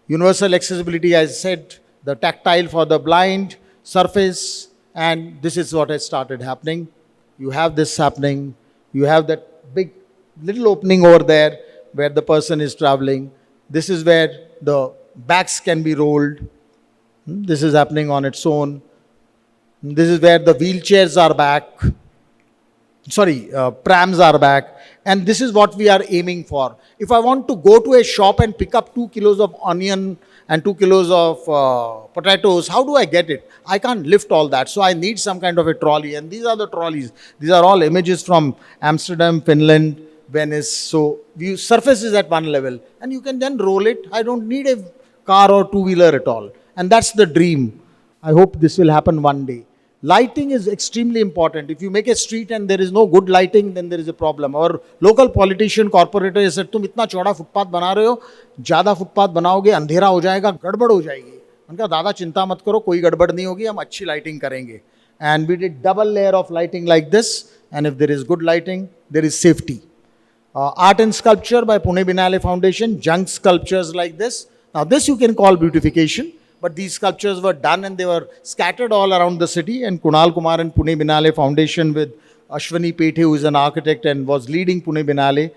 Universal accessibility, as I said, the tactile for the blind, surface, and this is what has started happening. You have this happening. You have that big little opening over there where the person is traveling. This is where the backs can be rolled. This is happening on its own. This is where the wheelchairs are back. Prams are back. And this is what we are aiming for. If I want to go to a shop and pick up 2 kilos of onion and 2 kilos of potatoes, how do I get it? I can't lift all that. So I need some kind of a trolley. And these are the trolleys. These are all images from Amsterdam, Finland, Venice. So surface is at one level. And you can then roll it. I don't need a car or two-wheeler at all. And that's the dream. I hope this will happen one day. Lighting is extremely important. If you make a street and there is no good lighting, then there is a problem. Our local politician, corporator said, तुम इतना चौड़ा footpath बना रहे हो, ज़्यादा footpath बनाओगे, अंधेरा हो जाएगा, गड़बड़ हो जाएगी. उनका दादा चिंता मत करो, कोई गड़बड़ नहीं होगी, हम अच्छी lighting करेंगे. And we did double layer of lighting like this. And if there is good lighting, there is safety. Art and sculpture by Pune Binale Foundation, junk sculptures like this. Now this you can call beautification. But these sculptures were done and they were scattered all around the city. And Kunal Kumar and Pune Binale Foundation with Ashwani Pethe, who is an architect and was leading Pune Binale,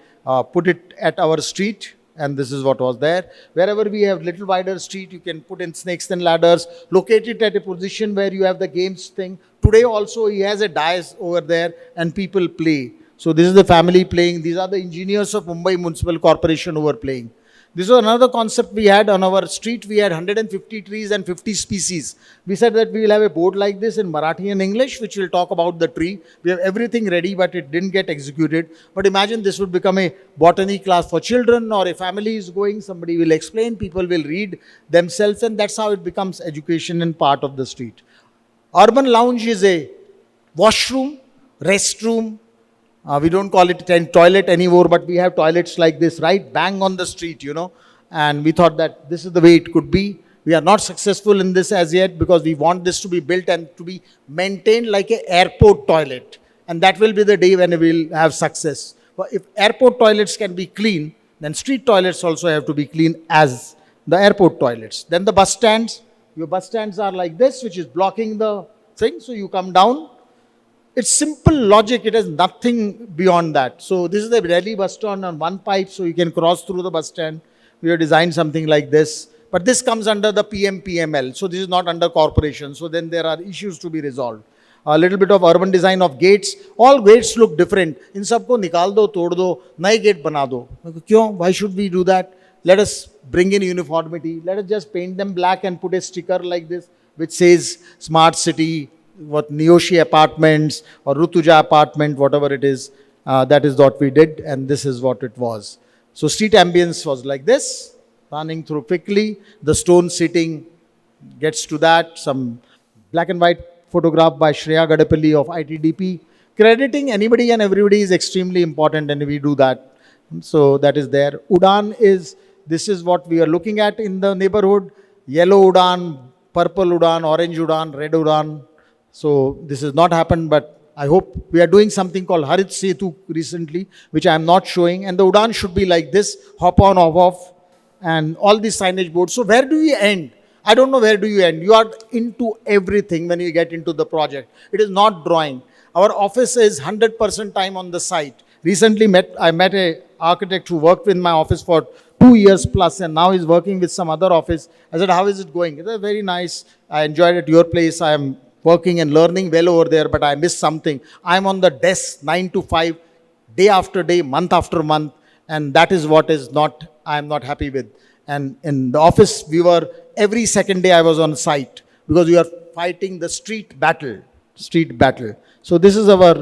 put it at our street. And this is what was there. Wherever we have little wider street, you can put in snakes and ladders. Locate it at a position where you have the games thing. Today also he has a dais over there and people play. So this is the family playing. These are the engineers of Mumbai Municipal Corporation who were playing. This was another concept we had on our street. We had 150 trees and 50 species. We said that we will have a board like this in Marathi and English, which will talk about the tree. We have everything ready, but it didn't get executed. But imagine this would become a botany class for children, or a family is going, somebody will explain, people will read themselves, and that's how it becomes education and part of the street. Urban lounge is a washroom, restroom. We don't call it a toilet anymore, but we have toilets like this, right? Bang on the street, And we thought that this is the way it could be. We are not successful in this as yet because we want this to be built and to be maintained like an airport toilet. And that will be the day when we will have success. But if airport toilets can be clean, Then street toilets also have to be clean as the airport toilets. Then the bus stands. Your bus stands are like this, which is blocking the thing. So you come down. It's simple logic. It has nothing beyond that. So this is the Delhi bus stand on one pipe, so you can cross through the bus stand. We have designed something like this. But this comes under the PMPML. So this is not under corporation. So then there are issues to be resolved. A little bit of urban design of gates. All gates look different. In sabko nikal do, tod do, naye gate bana do. Kyun? Why should we do that? Let us bring in uniformity. Let us just paint them black and put a sticker like this, which says Smart City, what Neoshi apartments or Rutuja apartment, whatever it is. That is what we did, and this is what it was. So street ambience was like this, running through quickly. The stone sitting gets to that. Some black and white photograph by Shreya Gadapalli of ITDP. Crediting anybody and everybody is extremely important, and we do that. So that is there. Udan is, this is what we are looking at in the neighborhood. Yellow Udan, purple Udan, orange Udan, red Udan. So this has not happened, but I hope we are doing something called Harit Setu recently, which I am not showing. And the Udan should be like this, hop on, hop off, and all these signage boards. So where do you end? I don't know where do you end. You are into everything when you get into the project. It is not drawing. Our office is 100% time on the site. Recently I met a architect who worked in my office for 2 years plus, and now he's working with some other office. I said, how is it going? It was very nice. I enjoyed it at your place. I am working and learning well over there, but I missed something. I'm on the desk 9 to 5, day after day, month after month, and that is what is not, I'm not happy with. And in the office, we were, every second day I was on site, because we are fighting the street battle. So this is our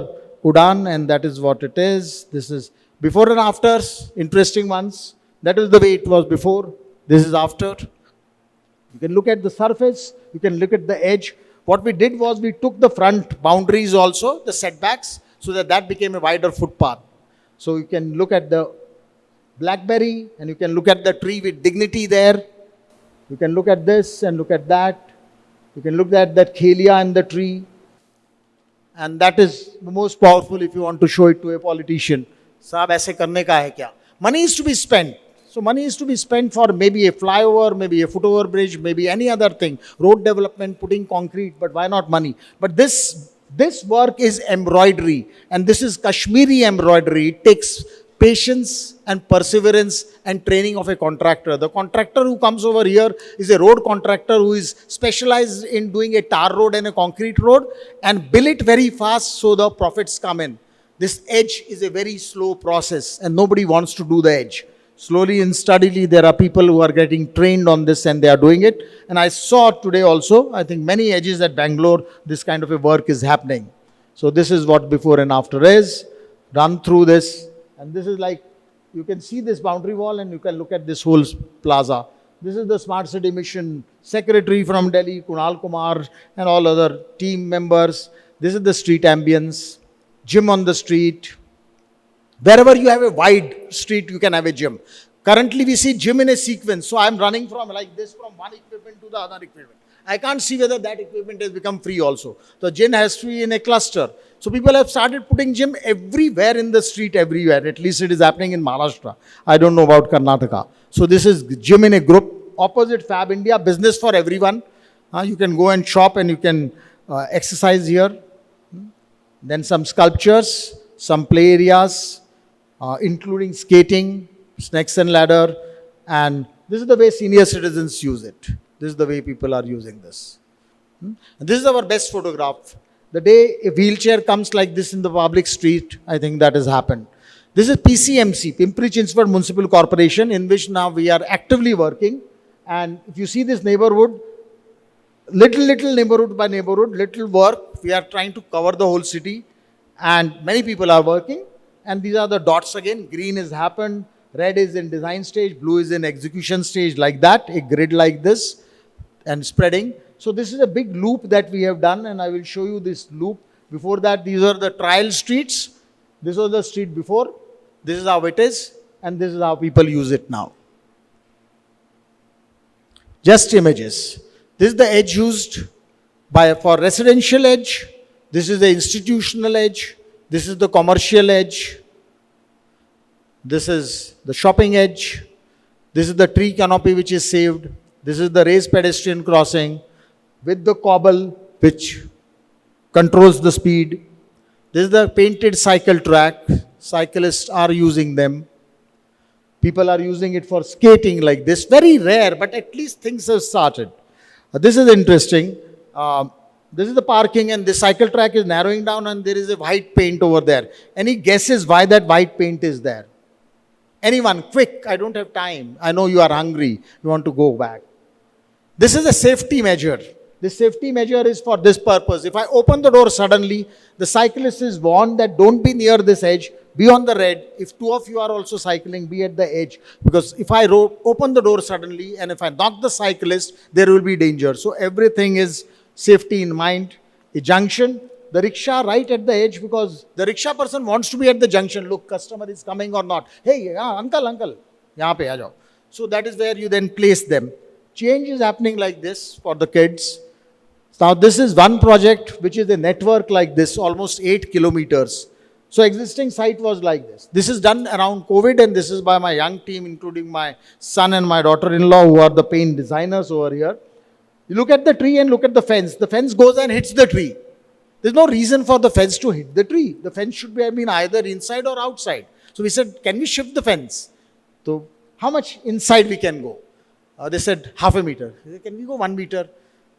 Udan, and that is what it is. This is before and afters, interesting ones. That is the way it was before. This is after. You can look at the surface, you can look at the edge. What we did was we took the front boundaries also, the setbacks, so that that became a wider footpath. So you can look at the blackberry, and you can look at the tree with dignity there. You can look at this and look at that. You can look at that khelia in the tree. And that is the most powerful if you want to show it to a politician. Saab aise karne ka hai kya? Money is to be spent. So money is to be spent for maybe a flyover, maybe a footover bridge, maybe any other thing. Road development, putting concrete, but why not money? But this work is embroidery, and this is Kashmiri embroidery. It takes patience and perseverance and training of a contractor. The contractor who comes over here is a road contractor who is specialized in doing a tar road and a concrete road and bill it very fast so the profits come in. This edge is a very slow process, and nobody wants to do the edge. Slowly and steadily, there are people who are getting trained on this, and they are doing it. And I saw today also, I think many edges at Bangalore, this kind of a work is happening. So this is what before and after is. Run through this. And this is like, you can see this boundary wall, and you can look at this whole plaza. This is the Smart City Mission Secretary from Delhi, Kunal Kumar, and all other team members. This is the street ambience. Gym on the street. Wherever you have a wide street, you can have a gym. Currently, we see gym in a sequence. So I'm running from like this, from one equipment to the other equipment. I can't see whether that equipment has become free also. The gym has to be in a cluster. So people have started putting gym everywhere in the street, everywhere. At least it is happening in Maharashtra. I don't know about Karnataka. So this is gym in a group. Opposite Fab India, business for everyone. You can go and shop, and you can exercise here. Then some sculptures, some play areas, including skating, snakes and ladder. And this is the way senior citizens use it. This is the way people are using this. And this is our best photograph. The day a wheelchair comes like this in the public street, I think that has happened. This is PCMC, Pimpri-Chinchwad Municipal Corporation, in which now we are actively working. And if you see this neighborhood, little neighborhood by neighborhood, little work, we are trying to cover the whole city. And many people are working. And these are the dots again. Green has happened. Red is in design stage. Blue is in execution stage, like that. A grid like this and spreading. So this is a big loop that we have done, and I will show you this loop. Before that, these are the trial streets. This was the street before. This is how it is, and this is how people use it now. Just images. This is the edge used for residential edge. This is the institutional edge. This is the commercial edge. This is the shopping edge. This is the tree canopy which is saved. This is the raised pedestrian crossing with the cobble which controls the speed. This is the painted cycle track. Cyclists are using them. People are using it for skating like this. Very rare, but at least things have started. This is interesting. This is the parking, and the cycle track is narrowing down, and there is a white paint over there. Any guesses why that white paint is there? Anyone? Quick, I don't have time. I know you are hungry. You want to go back. This is a safety measure. This safety measure is for this purpose. If I open the door suddenly, the cyclist is warned that don't be near this edge, be on the red. If two of you are also cycling, be at the edge. Because if I open the door suddenly and if I knock the cyclist, there will be danger. So everything is safety in mind. A junction, the rickshaw right at the edge, because the rickshaw person wants to be at the junction. Look, customer is coming or not. Hey, uncle, yahan pe aa jao. So that is where you then place them. Change is happening like this for the kids. Now this is one project which is a network like this, almost 8 kilometers. So existing site was like this. This is done around COVID, and this is by my young team, including my son and my daughter-in-law, who are the paint designers over here. You look at the tree and look at the fence. The fence goes and hits the tree. There's no reason for the fence to hit the tree. The fence should be, either inside or outside. So we said, can we shift the fence? So how much inside we can go? They said half a meter. They said, can we go 1 meter?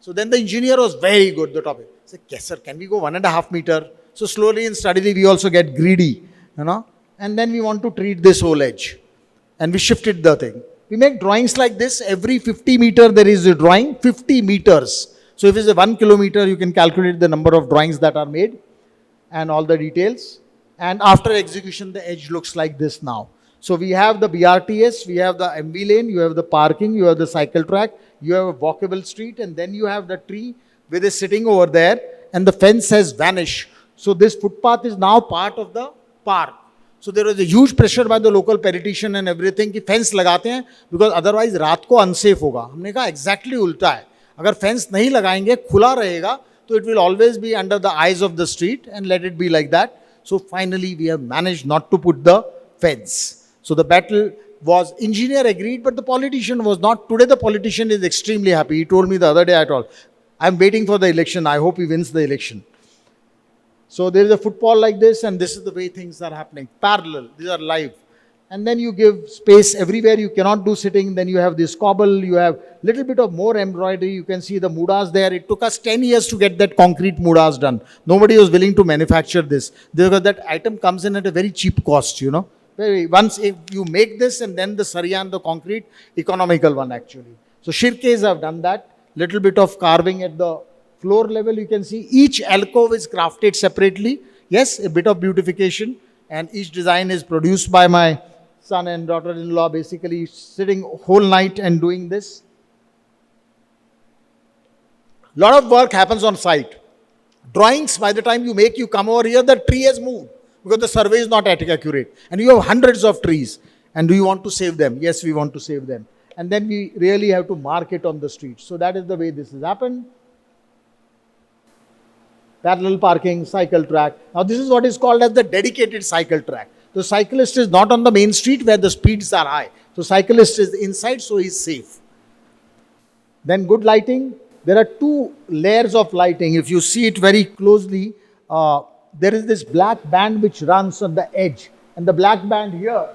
So then the engineer was very good, the topic. He said, yes sir, can we go 1.5 meter? So slowly and steadily we also get greedy, and then we want to treat this whole edge. And we shifted the thing. We make drawings like this. Every 50 meter there is a drawing, 50 meters. So if it's a 1 kilometer, you can calculate the number of drawings that are made and all the details. And after execution, the edge looks like this now. So we have the BRTS, we have the MV lane, you have the parking, you have the cycle track, you have a walkable street, and then you have the tree with a sitting over there, and the fence has vanished. So this footpath is now part of the park. So there was a huge pressure by the local politician and everything कि fence लगाते हैं, because otherwise रात को unsafe होगा. हमने कहा exactly उल्टा है. अगर fence नहीं लगाएंगे, खुला रहेगा, तो it will always be under the eyes of the street, and let it be like that. So finally we have managed not to put the fence. So the battle was, engineer agreed, but the politician was not. Today the politician is extremely happy. He told me the other day, I'm waiting for the election. I hope he wins the election. So there is a football like this, and this is the way things are happening. Parallel, these are live. And then you give space everywhere. You cannot do sitting. Then you have this cobble. You have little bit of more embroidery. You can see the mudas there. It took us 10 years to get that concrete mudas done. Nobody was willing to manufacture this, because that item comes in at a very cheap cost, Once if you make this, and then the saria and the concrete, economical one actually. So Shirkes have done that. Little bit of carving at the floor level, you can see. Each alcove is crafted separately. Yes, a bit of beautification. And each design is produced by my son and daughter-in-law, basically sitting whole night and doing this. Lot of work happens on site. Drawings, by the time you make, you come over here, the tree has moved, because the survey is not accurate. And you have hundreds of trees. And do you want to save them? Yes, we want to save them. And then we really have to mark it on the street. So that is the way this has happened. Parallel parking, cycle track. Now this is what is called as the dedicated cycle track. The cyclist is not on the main street where the speeds are high. So cyclist is inside, so he is safe. Then good lighting. There are two layers of lighting. If you see it very closely, there is this black band which runs on the edge. And the black band here,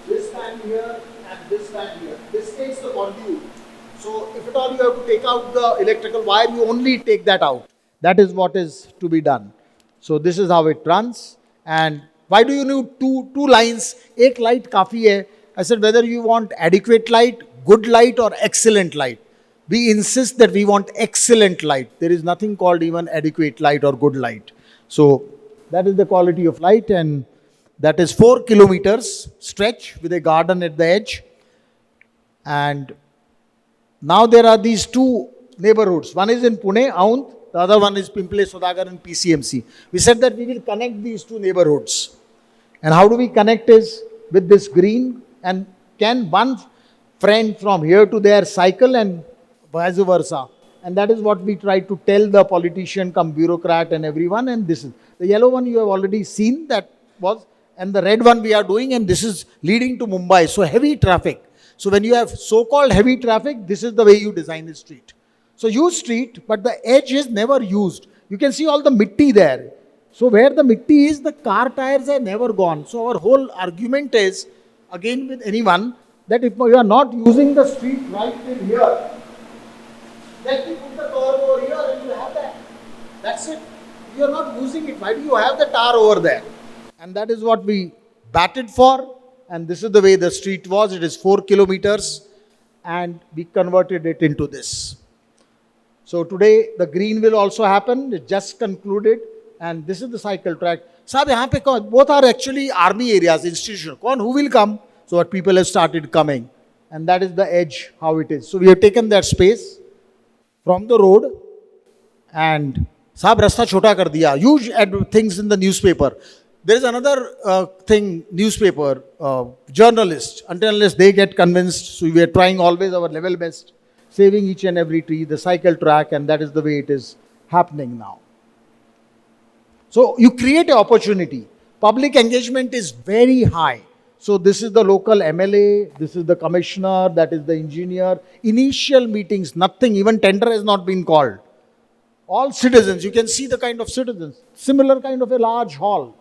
this band here and this band here, this takes the conduit. So if at all you have to take out the electrical wire, you only take that out. That is what is to be done. So this is how it runs. And why do you need two lines? Ek light kafi hai. I said whether you want adequate light, good light or excellent light. We insist that we want excellent light. There is nothing called even adequate light or good light. So that is the quality of light, and that is 4 kilometers stretch with a garden at the edge. And now there are these two neighborhoods. One is in Pune, Aund. The other one is Pimple Sodagar and PCMC. We said that we will connect these two neighborhoods. And how do we connect is with this green, and can one friend from here to there cycle and vice versa. And that is what we try to tell the politician, come bureaucrat and everyone. And this is the yellow one you have already seen. That was and the red one we are doing, and this is leading to Mumbai. So heavy traffic. So when you have so-called heavy traffic, this is the way you design the street. So use street, but the edge is never used. You can see all the mitti there. So where the mitti is, the car tires are never gone. So our whole argument is, again with anyone, that if you are not using the street right in here, then you put the curb over here and you have that. That's it. You are not using it. Why do you have the tar over there? And that is what we batted for. And this is the way the street was. It is 4 kilometers. And we converted it into this. So today the green will also happen. It just concluded. And this is the cycle track. Sab, yahan pe both are actually army areas, institutional. Who will come? So what people have started coming. And that is the edge, how it is. So we have taken that space from the road and Saab rasta chota kar diya. Huge things in the newspaper. There is another thing, newspaper, journalists, unless they get convinced. So we are trying always our level best, saving each and every tree, the cycle track, and that is the way it is happening now. So you create an opportunity. Public engagement is very high. So this is the local MLA, this is the commissioner, that is the engineer. Initial meetings, nothing, even tender has not been called. All citizens, you can see the kind of citizens, similar kind of a large hall.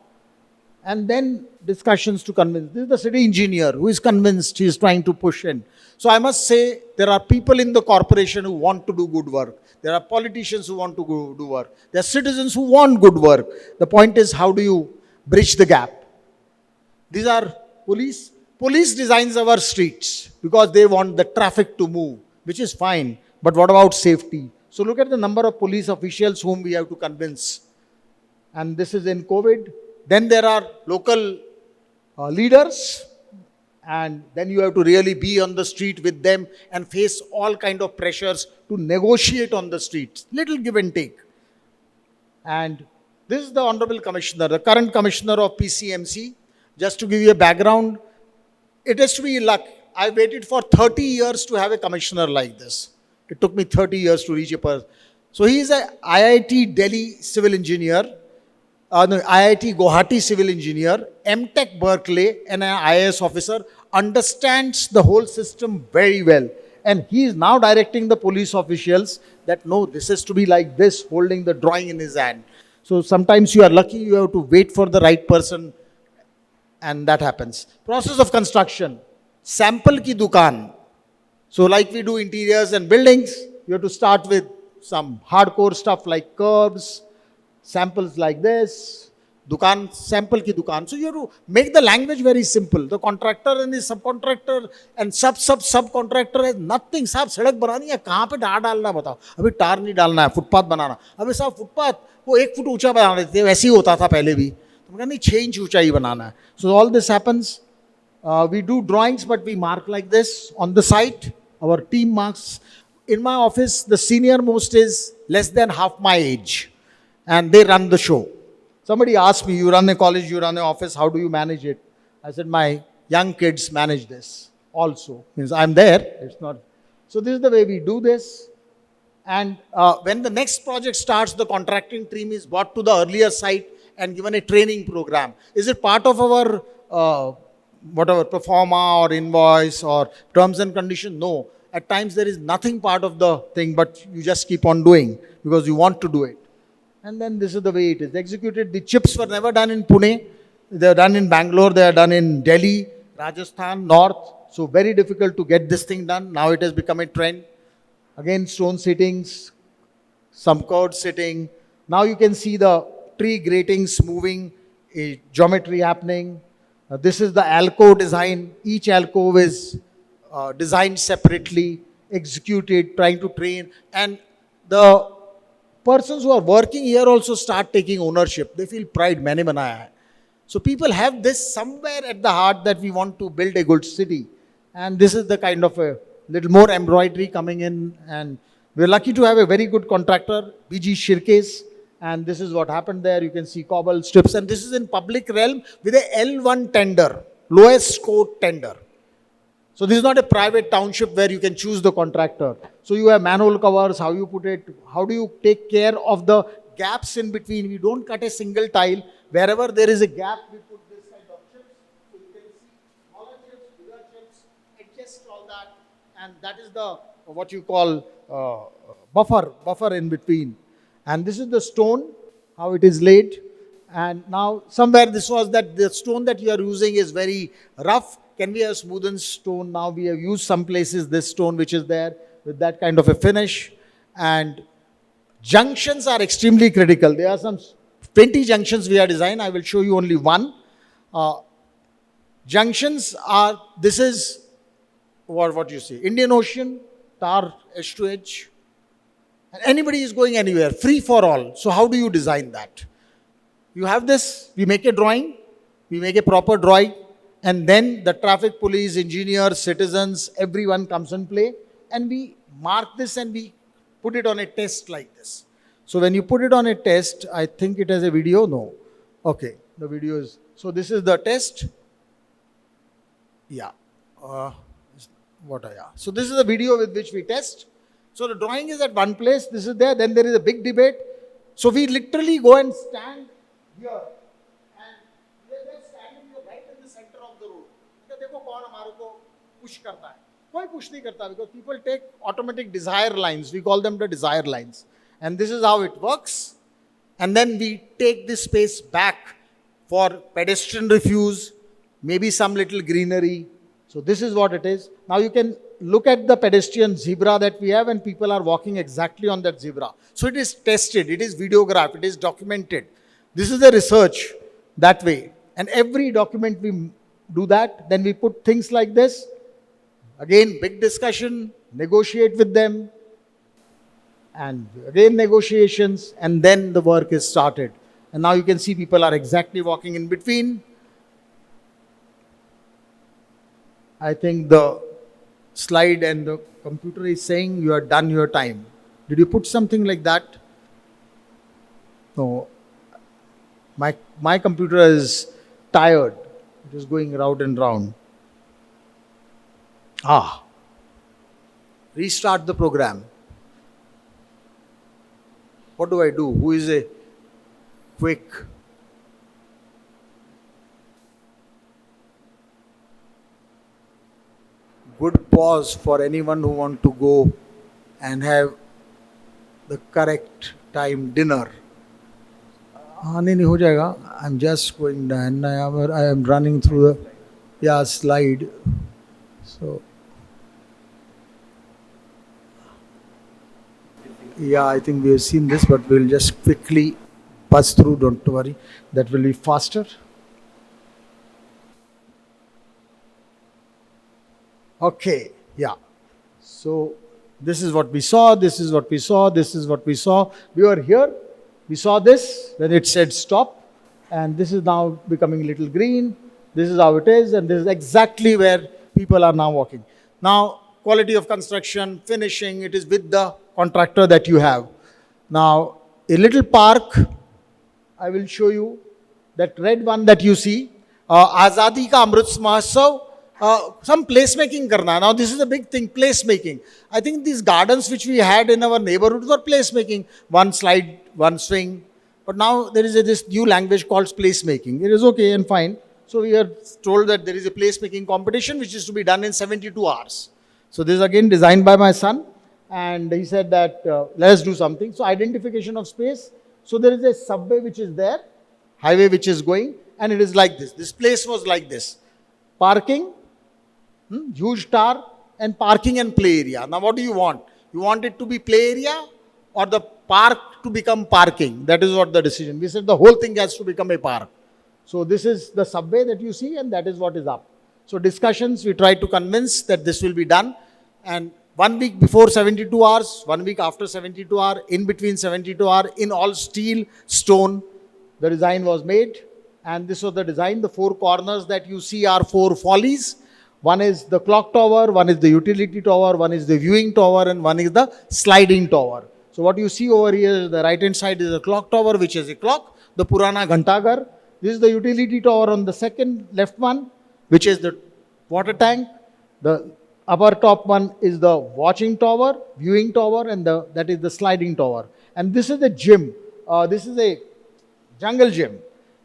And then discussions to convince. This is the city engineer who is convinced, he is trying to push in. So I must say, there are people in the corporation who want to do good work. There are politicians who want to do work. There are citizens who want good work. The point is, how do you bridge the gap? These are police. Police designs our streets because they want the traffic to move, which is fine. But what about safety? So look at the number of police officials whom we have to convince. And this is in COVID. Then there are local leaders, and then you have to really be on the street with them and face all kind of pressures to negotiate on the streets. Little give and take. And this is the Honorable Commissioner, the current Commissioner of PCMC. Just to give you a background, it has to be luck. I waited for 30 years to have a commissioner like this. It took me 30 years to reach a person. So he is a IIT Delhi civil engineer, IIT Guwahati civil engineer, MTech Berkeley, and an IAS officer, understands the whole system very well. And he is now directing the police officials that no, this has to be like this, holding the drawing in his hand. So sometimes you are lucky, you have to wait for the right person, and that happens. Process of construction, sample ki dukaan. So like we do interiors and buildings, you have to start with some hardcore stuff like curbs, samples like this, dukaan, sample ki dukaan. So you have to make the language very simple. The contractor and his subcontractor and subcontractor has nothing. साहब सड़क बनानी है, कहाँ पे टार डालना बताओ. अभी टार नहीं डालना है, फुटपाथ बनाना. अभी साहब फुटपाथ वो 1 फुट ऊंचा बना देते हैं, वैसे ही होता था पहले भी. तो मैं नहीं 6 इंच ऊंचाई बनाना है. So all this happens. We do drawings, but we mark like this on the site. Our team marks. In my office, the senior most is less than half my age. And they run the show. Somebody asked me, you run a college, you run an office, how do you manage it? I said, my young kids manage this also. Means I'm there, it's not. So this is the way we do this. And when the next project starts, the contracting team is brought to the earlier site and given a training program. Is it part of our whatever, pro forma or invoice or terms and conditions? No. At times there is nothing part of the thing, but you just keep on doing because you want to do it. And then this is the way it is executed. The chips were never done in Pune. They are done in Bangalore. They are done in Delhi, Rajasthan, North. So very difficult to get this thing done. Now it has become a trend. Again, stone sittings, some curd sitting. Now you can see the tree gratings moving, a geometry happening. This is the alcove design. Each alcove is designed separately, executed, trying to train. And the persons who are working here also start taking ownership. They feel pride. मैंने बनाया है. So people have this somewhere at the heart that we want to build a good city. And this is the kind of a little more embroidery coming in. And we're lucky to have a very good contractor, BG Shirkes. And this is what happened there. You can see cobble strips. And this is in public realm with a L1 tender, lowest score tender. So this is not a private township where you can choose the contractor. So you have manhole covers, how you put it, how do you take care of the gaps in between. We don't cut a single tile. Wherever there is a gap, we put this kind of and that is the what you call buffer in between. And this is the stone, how it is laid. And now somewhere this was that the stone that you are using is very rough. Can we have smoothened stone? Now we have used some places this stone which is there with that kind of a finish. And junctions are extremely critical. There are some 20 junctions we have designed. I will show you only one. Junctions are, this is what you see, Indian Ocean, tar, H2H. And anybody is going anywhere, free for all. So how do you design that? You have this, we make a drawing, we make a proper drawing, and then the traffic police, engineers, citizens, everyone comes and play, and we mark this and we put it on a test like this. So when you put it on a test, I think it has a video, no. Okay, the video is, so this is the test. Yeah. So this is the video with which we test. So the drawing is at one place, this is there, then there is a big debate. So we literally go and stand here, and they're standing right in the center of the road. देखो कौन हमारे को push करता है? कोई push नहीं करता, because people take automatic desire lines. We call them the desire lines. And this is how it works. And then we take this space back for pedestrian refuse, maybe some little greenery. So this is what it is. Now you can look at the pedestrian zebra that we have, and people are walking exactly on that zebra. So it is tested, it is videographed, it is documented. This is the research that way. And every document we do that, then we put things like this. Again, big discussion, negotiate with them, and again negotiations, and then the work is started. And now you can see people are exactly walking in between. I think the slide and the computer is saying you are done your time. Did you put something like that? No. My computer is tired. It is going round and round. Restart the program. What do I do? Who is a quick? Good pause for anyone who want to go and have the correct time dinner. नहीं हो जाएगा. I'm just going down. I am running through the slide. So I think we have seen this, but we'll just quickly buzz through. Don't worry, that will be faster. Okay, yeah. So this is what we saw, this is what we saw, this is what we saw. We were here, we saw this when it said stop, and this is now becoming little green. This is how it is, and this is exactly where people are now walking. Now, quality of construction, finishing, it is with the contractor that you have. Now, a little park, I will show you, that red one that you see, Azadi Ka Amrit Mahotsav. Some placemaking karna. Now this is a big thing, placemaking. I think these gardens which we had in our neighborhood were placemaking. One slide, one swing. But now there is this new language called placemaking. It is okay and fine. So we are told that there is a placemaking competition which is to be done in 72 hours. So this is again designed by my son. And he said that let us do something. So identification of space. So there is a subway which is there, highway which is going, and it is like this. This place was like this. Parking, huge tar, and parking and play area. Now what do you want? You want it to be play area or the park to become parking? That is what the decision. We said the whole thing has to become a park. So this is the subway that you see, and that is what is up. So discussions, we tried to convince that this will be done. And 1 week before 72 hours, 1 week after 72 hours, in between 72 hours, in all steel, stone, the design was made. And this was the design. The four corners that you see are four follies. One is the clock tower, one is the utility tower, one is the viewing tower, and one is the sliding tower. So what you see over here, the right hand side is the clock tower, which is a clock, the Purana Ghantaghar. This is the utility tower on the second left one, which is the water tank. The upper top one is the watching tower, viewing tower, and that is the sliding tower. And this is the gym. This is a jungle gym,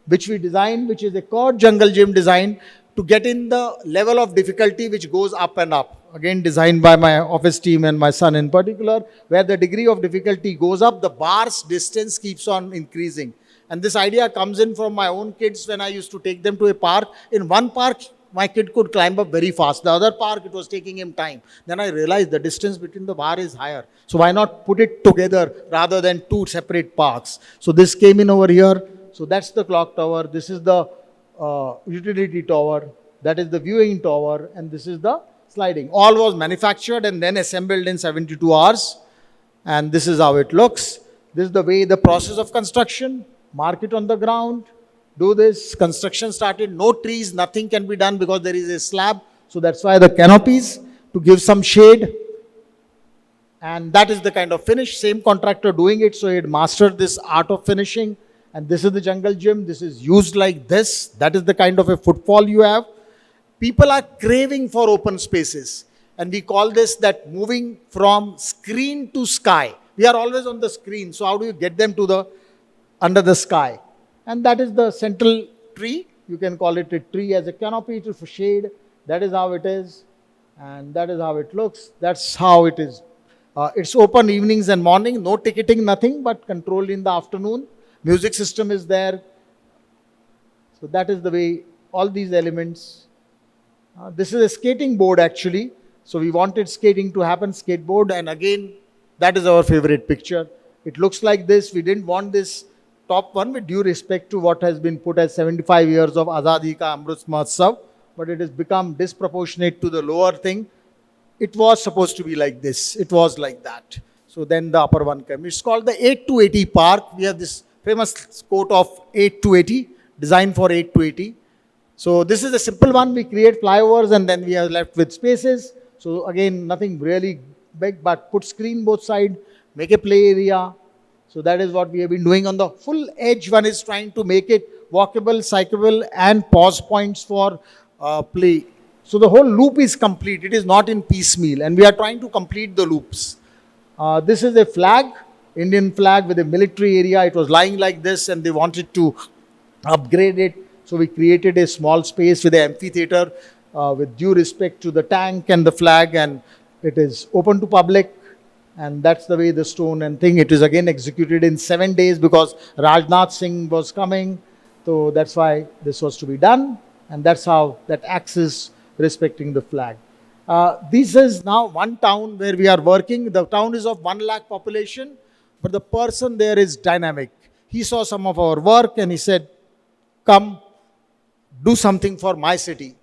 which we designed, which is a core jungle gym design to get in the level of difficulty which goes up and up. again designed by my office team and my son in particular, where the degree of difficulty goes up, the bar's distance keeps on increasing. And this idea comes in from my own kids when I used to take them to a park. In one park, my kid could climb up very fast. The other park, it was taking him time. Then I realized the distance between the bar is higher. So why not put it together rather than two separate parks? So this came in over here. So that's the clock tower. This is the utility tower. That is the viewing tower. And this is the sliding. All was manufactured and then assembled in 72 hours. And this is how it looks. This is the way the process of construction. Mark it on the ground, do this, construction started, no trees, nothing can be done because there is a slab. So that's why the canopies to give some shade. And that is the kind of finish, same contractor doing it. So he had mastered this art of finishing. And this is the jungle gym. This is used like this. That is the kind of a footfall you have. People are craving for open spaces. And we call this that moving from screen to sky. We are always on the screen. So how do you get them to the under the sky? And that is the central tree. You can call it a tree as a canopy for shade. That is how it is. And that is how it looks. That's how it is. It's open evenings and morning. No ticketing, nothing, but controlled in the afternoon. Music system is there. So that is the way all these elements. This is a skating board actually. So we wanted skating to happen, skateboard. And again, that is our favorite picture. It looks like this. We didn't want this top one with due respect to what has been put as 75 years of Azadi Ka Amrit Mahotsav, but it has become disproportionate to the lower thing. It was supposed to be like this. It was like that. So then the upper one came. It's called the 8 to 80 Park. We have this famous quote of 8 to 80, designed for 8 to 80. So this is a simple one. We create flyovers and then we are left with spaces. So again, nothing really big, but put screen both sides, make a play area. So that is what we have been doing. On the full edge, one is trying to make it walkable, cyclable, and pause points for play. So the whole loop is complete. It is not in piecemeal, and we are trying to complete the loops. This is a flag, Indian flag with a military area. It was lying like this, and they wanted to upgrade it. So we created a small space with an amphitheater with due respect to the tank and the flag, and it is open to public. And that's the way the stone and thing. It is again executed in 7 days because Rajnath Singh was coming. So that's why this was to be done. And that's how that axis respecting the flag. This is now one town where we are working. The town is of 1 lakh population, but the person there is dynamic. He saw some of our work and he said, come, do something for my city.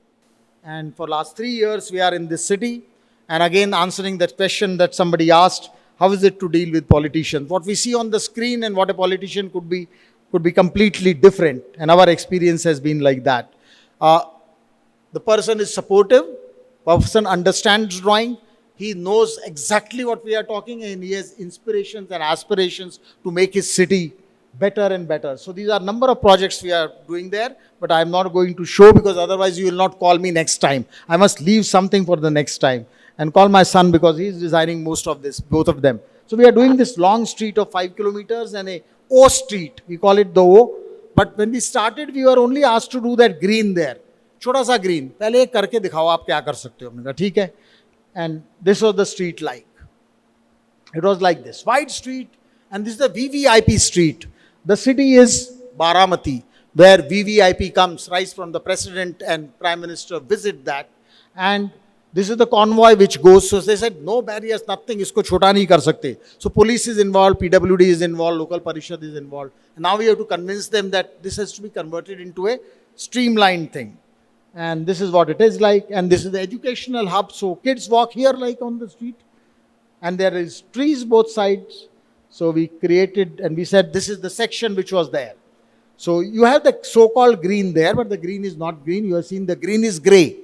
And for last 3 years, we are in this city. And again, answering that question that somebody asked, how is it to deal with politicians? What we see on the screen and what a politician could be completely different. And our experience has been like that. The person is supportive, person understands drawing, he knows exactly what we are talking, and he has inspirations and aspirations to make his city better and better. So these are number of projects we are doing there, but I am not going to show because otherwise you will not call me next time. I must leave something for the next time. And call my son because he is designing most of this, both of them. So we are doing this long street of 5 kilometers and a O street. We call it the O. But when we started, we were only asked to do that green there. छोटा सा green. पहले एक करके दिखाओ आप क्या कर सकते हो. हमने कहा ठीक है. And this was the street like. It was like this. Wide street. And this is the VVIP street. The city is Baramati, where VVIP comes, rise from the president and prime minister visit that. And this is the convoy which goes. So they said, no barriers, nothing. Isko chota nahi kar sakte. So police is involved, PWD is involved, local parishad is involved. And now we have to convince them that this has to be converted into a streamlined thing. And this is what it is like. And this is the educational hub. So kids walk here like on the street. And there is trees both sides. So we created and we said this is the section which was there. So you have the so-called green there, but the green is not green. You have seen the green is grey.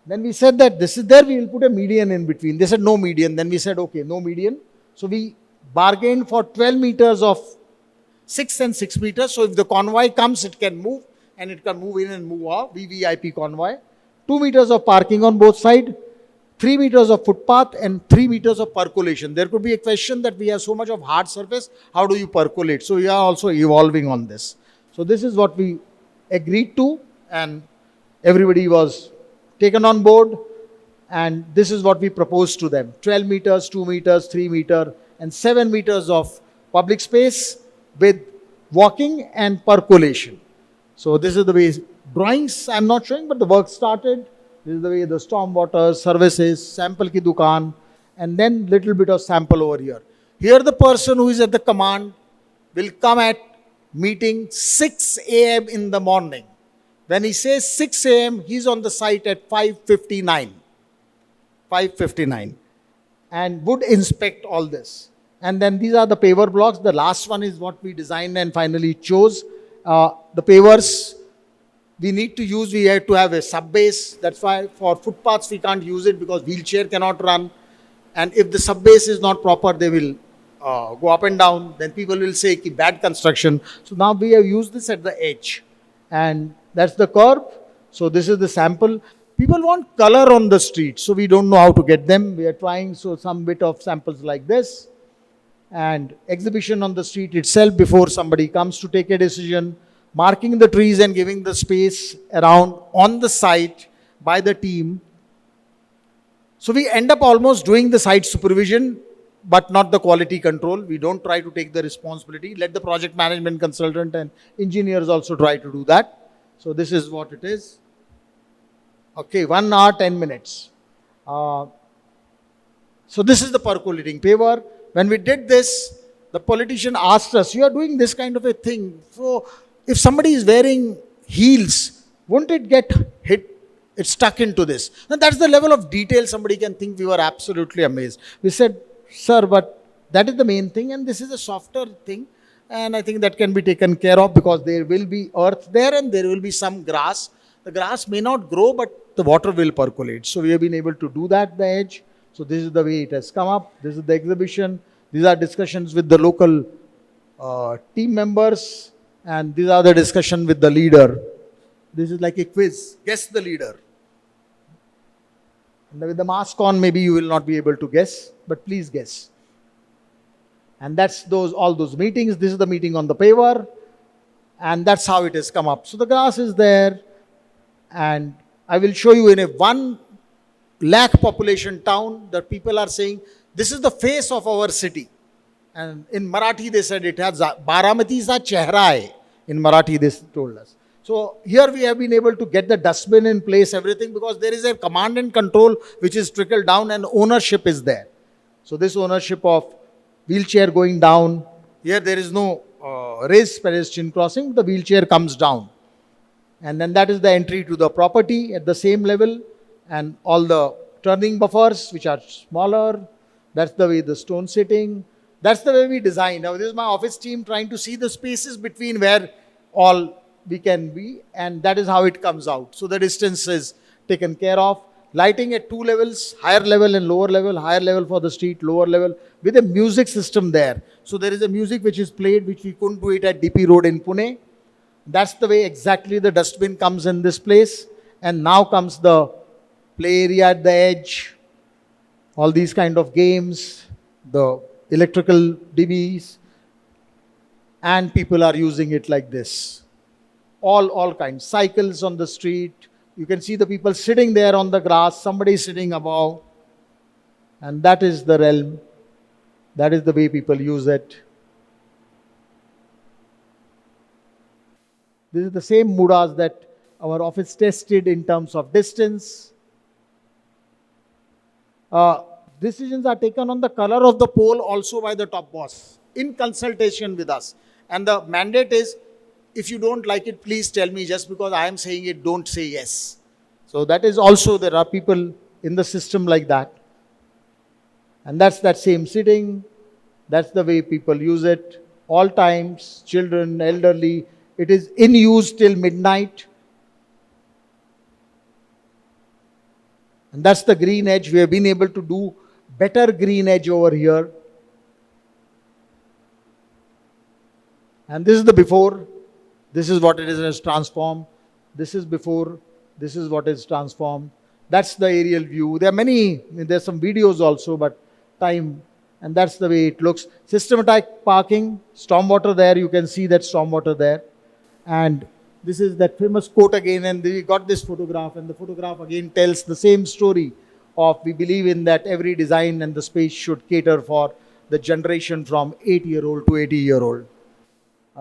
Then we said that this is there, we will put a median in between. They said no median. Then we said, okay, no median. So we bargained for 12 meters of 6 and 6 meters. So if the convoy comes, it can move and it can move in and move out, VVIP convoy. 2 meters of parking on both sides, 3 meters of footpath and 3 meters of percolation. There could be a question that we have so much of hard surface, how do you percolate? So we are also evolving on this. So this is what we agreed to and everybody was taken on board. And this is what we propose to them: 12 meters, 2 meters, 3 meter, and 7 meters of public space with walking and percolation. So this is the way drawings I'm not showing, but the work started. This is the way the stormwater, services, sample ki dukaan, and then little bit of sample over here. Here the person who is at the command will come at meeting 6 a.m. in the morning. When he says 6 a.m., he's on the site at 5:59. 5:59, and would inspect all this. And then these are the paver blocks. The last one is what we designed and finally chose. The pavers we need to use, we have to have a sub base. That's why for footpaths we can't use it because wheelchair cannot run. And if the sub base is not proper, they will go up and down. Then people will say ki bad construction. So now we have used this at the edge. And that's the curb. So this is the sample. People want color on the street, so we don't know how to get them. We are trying, so some bit of samples like this. And exhibition on the street itself before somebody comes to take a decision. Marking the trees and giving the space around on the site by the team. So we end up almost doing the site supervision, but not the quality control. We don't try to take the responsibility. Let the project management consultant and engineers also try to do that. So this is what it is. Okay, 1 hour, 10 minutes. So this is the percolating paver. When we did this, the politician asked us, you are doing this kind of a thing. So if somebody is wearing heels, won't it get hit? It's stuck into this. And that's the level of detail somebody can think. We were absolutely amazed. We said, sir, but that is the main thing, and this is a softer thing. And I think that can be taken care of because there will be earth there and there will be some grass. The grass may not grow, but the water will percolate. So we have been able to do that at the edge. So this is the way it has come up. This is the exhibition. These are discussions with the local team members. And these are the discussion with the leader. This is like a quiz. Guess the leader. And with the mask on, maybe you will not be able to guess, but please guess. And that's all those meetings. This is the meeting on the paver. And that's how it has come up. So the grass is there. And I will show you in a 1 lakh population town that people are saying, this is the face of our city. And in Marathi they said it has Baramati sa chehra hai. In Marathi they told us. So here we have been able to get the dustbin in place, everything, because there is a command and control which is trickled down and ownership is there. So this ownership of wheelchair going down, here there is no raised pedestrian crossing, the wheelchair comes down. And then that is the entry to the property at the same level, and all the turning buffers which are smaller. That's the way the stone sitting. That's the way we design. Now this is my office team trying to see the spaces between where all we can be, and that is how it comes out. So the distance is taken care of. Lighting at 2 levels, higher level and lower level, higher level for the street, lower level, with a music system there. So there is a music which is played, which we couldn't do it at DP Road in Pune. That's the way exactly the dustbin comes in this place. And now comes the play area at the edge, all these kind of games, the electrical DBs, and people are using it like this. All kinds, cycles on the street. You can see the people sitting there on the grass, somebody sitting above. And that is the realm. That is the way people use it. This is the same mudas that our office tested in terms of distance. Decisions are taken on the color of the pole also by the top boss in consultation with us. And the mandate is, if you don't like it, please tell me. Just because I am saying it, don't say yes. So that is also, there are people in the system like that. And that's that same sitting. That's the way people use it. All times, children, elderly. It is in use till midnight. And that's the green edge. We have been able to do better green edge over here. And this is the before. This is what it is transformed. This is before. This is what is transformed. That's the aerial view. There are many, there's some videos also, but time. And that's the way it looks. Systematic parking, stormwater there. You can see that stormwater there. And this is that famous quote again. And we got this photograph. And the photograph again tells the same story of we believe in that every design and the space should cater for the generation from 8-year-old to 80-year-old.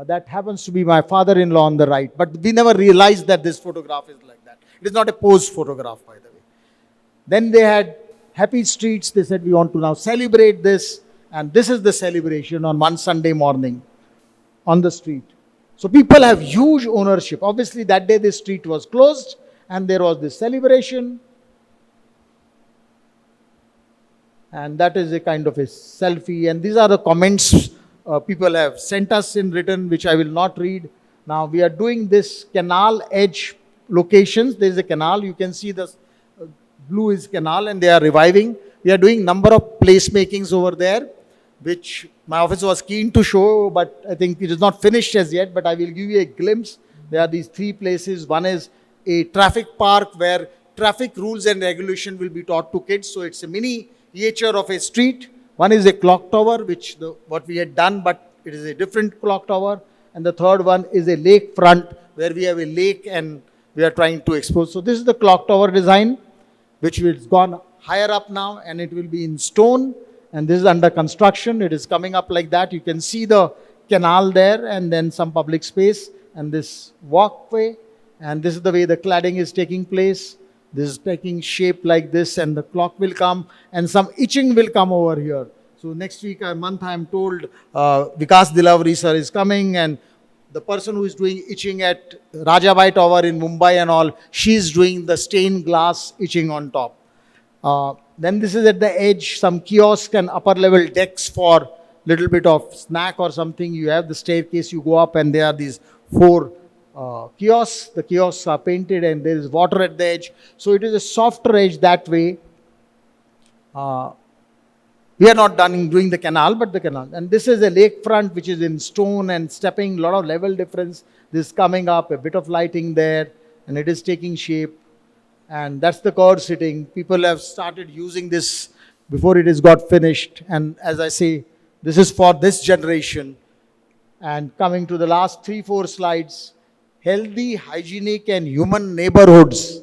That happens to be my father-in-law on the right. But we never realized that this photograph is like that. It is not a pose photograph, by the way. Then they had happy streets. They said, we want to now celebrate this. And this is the celebration on one Sunday morning on the street. So people have huge ownership. Obviously, that day the street was closed and there was this celebration. And that is a kind of a selfie. And these are the comments people have sent us in written, which I will not read. Now we are doing this canal edge locations. There is a canal. You can see the blue is canal and they are reviving. We are doing number of placemakings over there, which my office was keen to show, but I think it is not finished as yet, but I will give you a glimpse. There are these three places. One is a traffic park where traffic rules and regulation will be taught to kids. So it's a miniature of a street. One is a clock tower, which what we had done, but it is a different clock tower. And the third one is a lake front where we have a lake and we are trying to expose. So this is the clock tower design, which has gone higher up now and it will be in stone. And this is under construction. It is coming up like that. You can see the canal there and then some public space and this walkway. And this is the way the cladding is taking place. This is taking shape like this and the clock will come and some etching will come over here. So next week, a month, I am told Vikas Dilavri sir is coming and the person who is doing etching at Rajabai Tower in Mumbai and all, she is doing the stained glass etching on top. Then this is at the edge, some kiosk and upper level decks for little bit of snack or something. You have the staircase, you go up and there are these 4 kiosks. The kiosks are painted and there is water at the edge. So it is a softer edge that way. We are not done doing the canal, but the canal. And this is a lakefront which is in stone and stepping, a lot of level difference. This is coming up, a bit of lighting there and it is taking shape. And that's the curd sitting. People have started using this before it is got finished. And as I say, this is for this generation. And coming to the last 3-4 slides, healthy, hygienic and human neighborhoods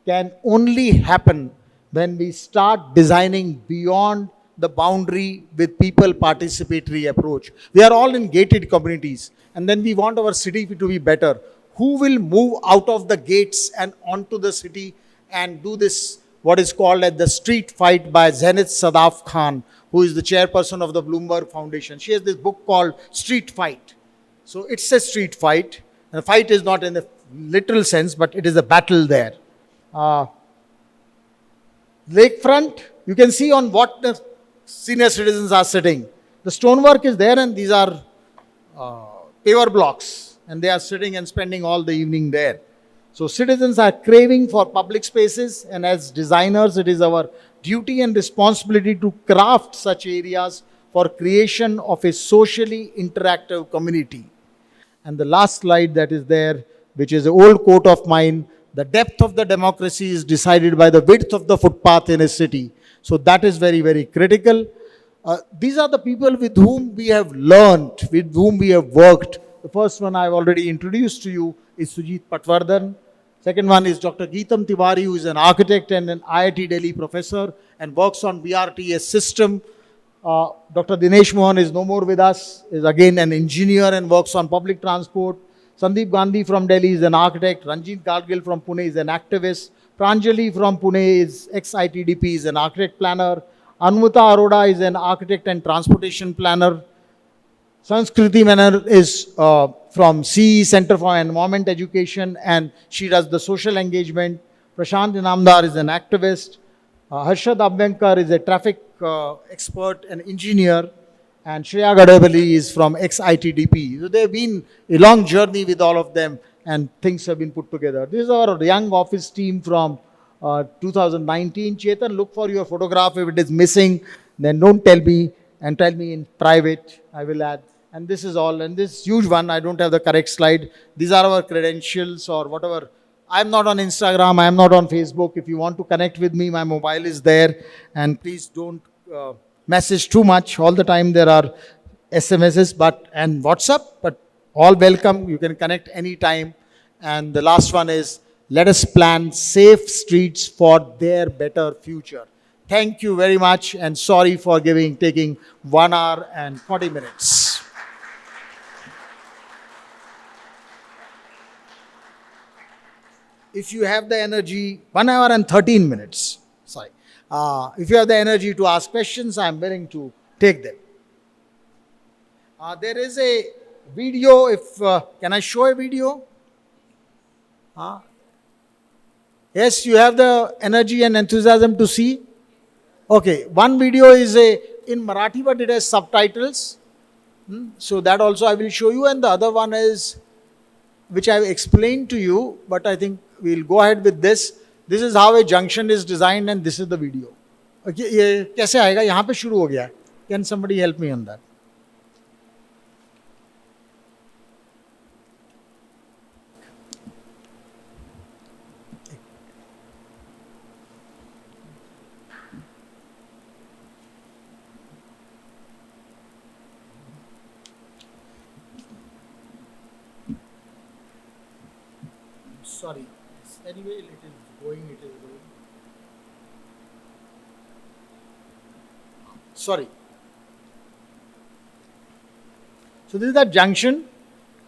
can only happen when we start designing beyond the boundary with people participatory approach. We are all in gated communities and then we want our city to be better. Who will move out of the gates and onto the city and do this, what is called as the street fight by Zenith Sadaf Khan, who is the chairperson of the Bloomberg Foundation. She has this book called Street Fight. So it's a street fight. And the fight is not in the literal sense, but it is a battle there. Lakefront, you can see on what the senior citizens are sitting. The stonework is there and these are paver blocks and they are sitting and spending all the evening there. So citizens are craving for public spaces and as designers it is our duty and responsibility to craft such areas for creation of a socially interactive community. And the last slide that is there, which is an old quote of mine, the depth of the democracy is decided by the width of the footpath in a city. So that is very, very critical. These are the people with whom we have learned, with whom we have worked. The first one I have already introduced to you is Sujit Patwardhan. Second one is Dr. Geetam Tiwari, who is an architect and an IIT Delhi professor and works on BRTS system. Dr. Dinesh Mohan is no more with us, is again an engineer and works on public transport. Sandeep Gandhi from Delhi is an architect. Ranjit Gargil from Pune is an activist. Pranjali from Pune is ex-ITDP, is an architect planner. Anmita Arora is an architect and transportation planner. Sanskriti Menon is from CE, Center for Environment Education, and she does the social engagement. Prashant Inamdar is an activist. Harshad Abhyankar is a traffic expert and engineer. And Shreya Gadavali is from ex-ITDP. So they have been a long journey with all of them and things have been put together. This is our young office team from 2019. Chetan, look for your photograph. If it is missing, then don't tell me and tell me in private. I will add. And this is all. And this huge one, I don't have the correct slide. These are our credentials or whatever. I'm not on Instagram. I'm not on Facebook. If you want to connect with me, my mobile is there. And please don't message too much. All the time there are SMSs and WhatsApp, but all welcome. You can connect anytime. And the last one is Let us plan safe streets for their better future. Thank you very much, and sorry for taking 1 hour and 40 minutes. If you have the energy, 1 hour and 13 minutes. Sorry. If you have the energy to ask questions, I am willing to take them. There is a video. If can I show a video? Yes, you have the energy and enthusiasm to see. Okay, one video is in Marathi, but it has subtitles. So that also I will show you, and the other one is which I have explained to you, but I think we'll go ahead with this. This is how a junction is designed, and this is the video. Okay, ये कैसे आएगा? यहाँ पे शुरू हो गया है. Can somebody help me on that? Sorry. Anyway, it is going. Sorry. So this is that junction,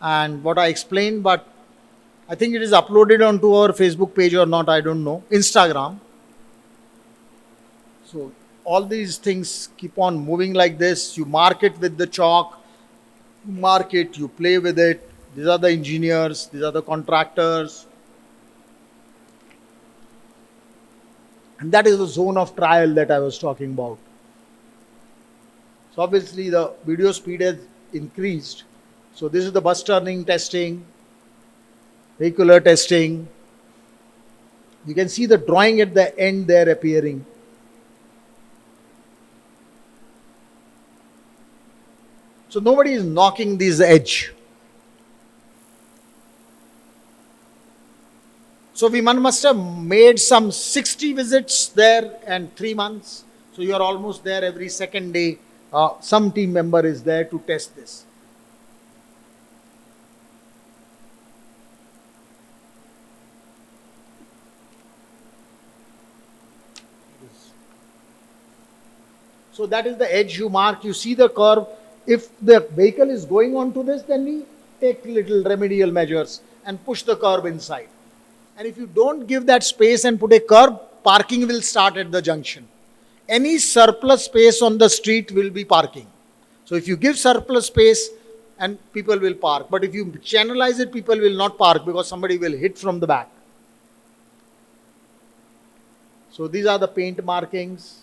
and what I explained, but I think it is uploaded onto our Facebook page or not, I don't know. Instagram. So all these things keep on moving like this. You mark it with the chalk, you mark it, you play with it. These are the engineers, these are the contractors. And that is the zone of trial that I was talking about. So obviously the video speed has increased. So this is the bus turning testing, vehicular testing. You can see the drawing at the end there appearing. So nobody is knocking this edge. So we must have made some 60 visits there and 3 months. So you are almost there every second day. Some team member is there to test this. So that is the edge you mark. You see the curve. If the vehicle is going on to this, then we take little remedial measures and push the curb inside. And if you don't give that space and put a curb, parking will start at the junction. Any surplus space on the street will be parking. So if you give surplus space, and people will park. But if you channelize it, people will not park because somebody will hit from the back. So these are the paint markings.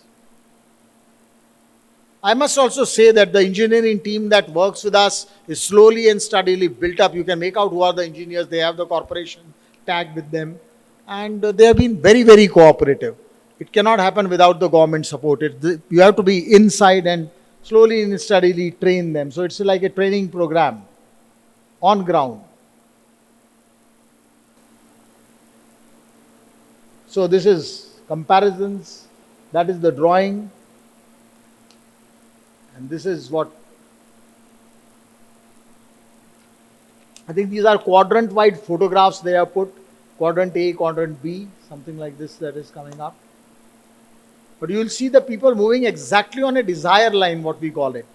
I must also say that the engineering team that works with us is slowly and steadily built up. You can make out who are the engineers. They have the corporation tag with them. And they have been very, very cooperative. It cannot happen without the government support. You have to be inside and slowly and steadily train them. So it's like a training program on ground. So this is comparisons. That is the drawing. And this is what I think these are quadrant-wide photographs they have put. Quadrant A, quadrant B, something like this that is coming up. But you will see the people moving exactly on a desire line, what we call it.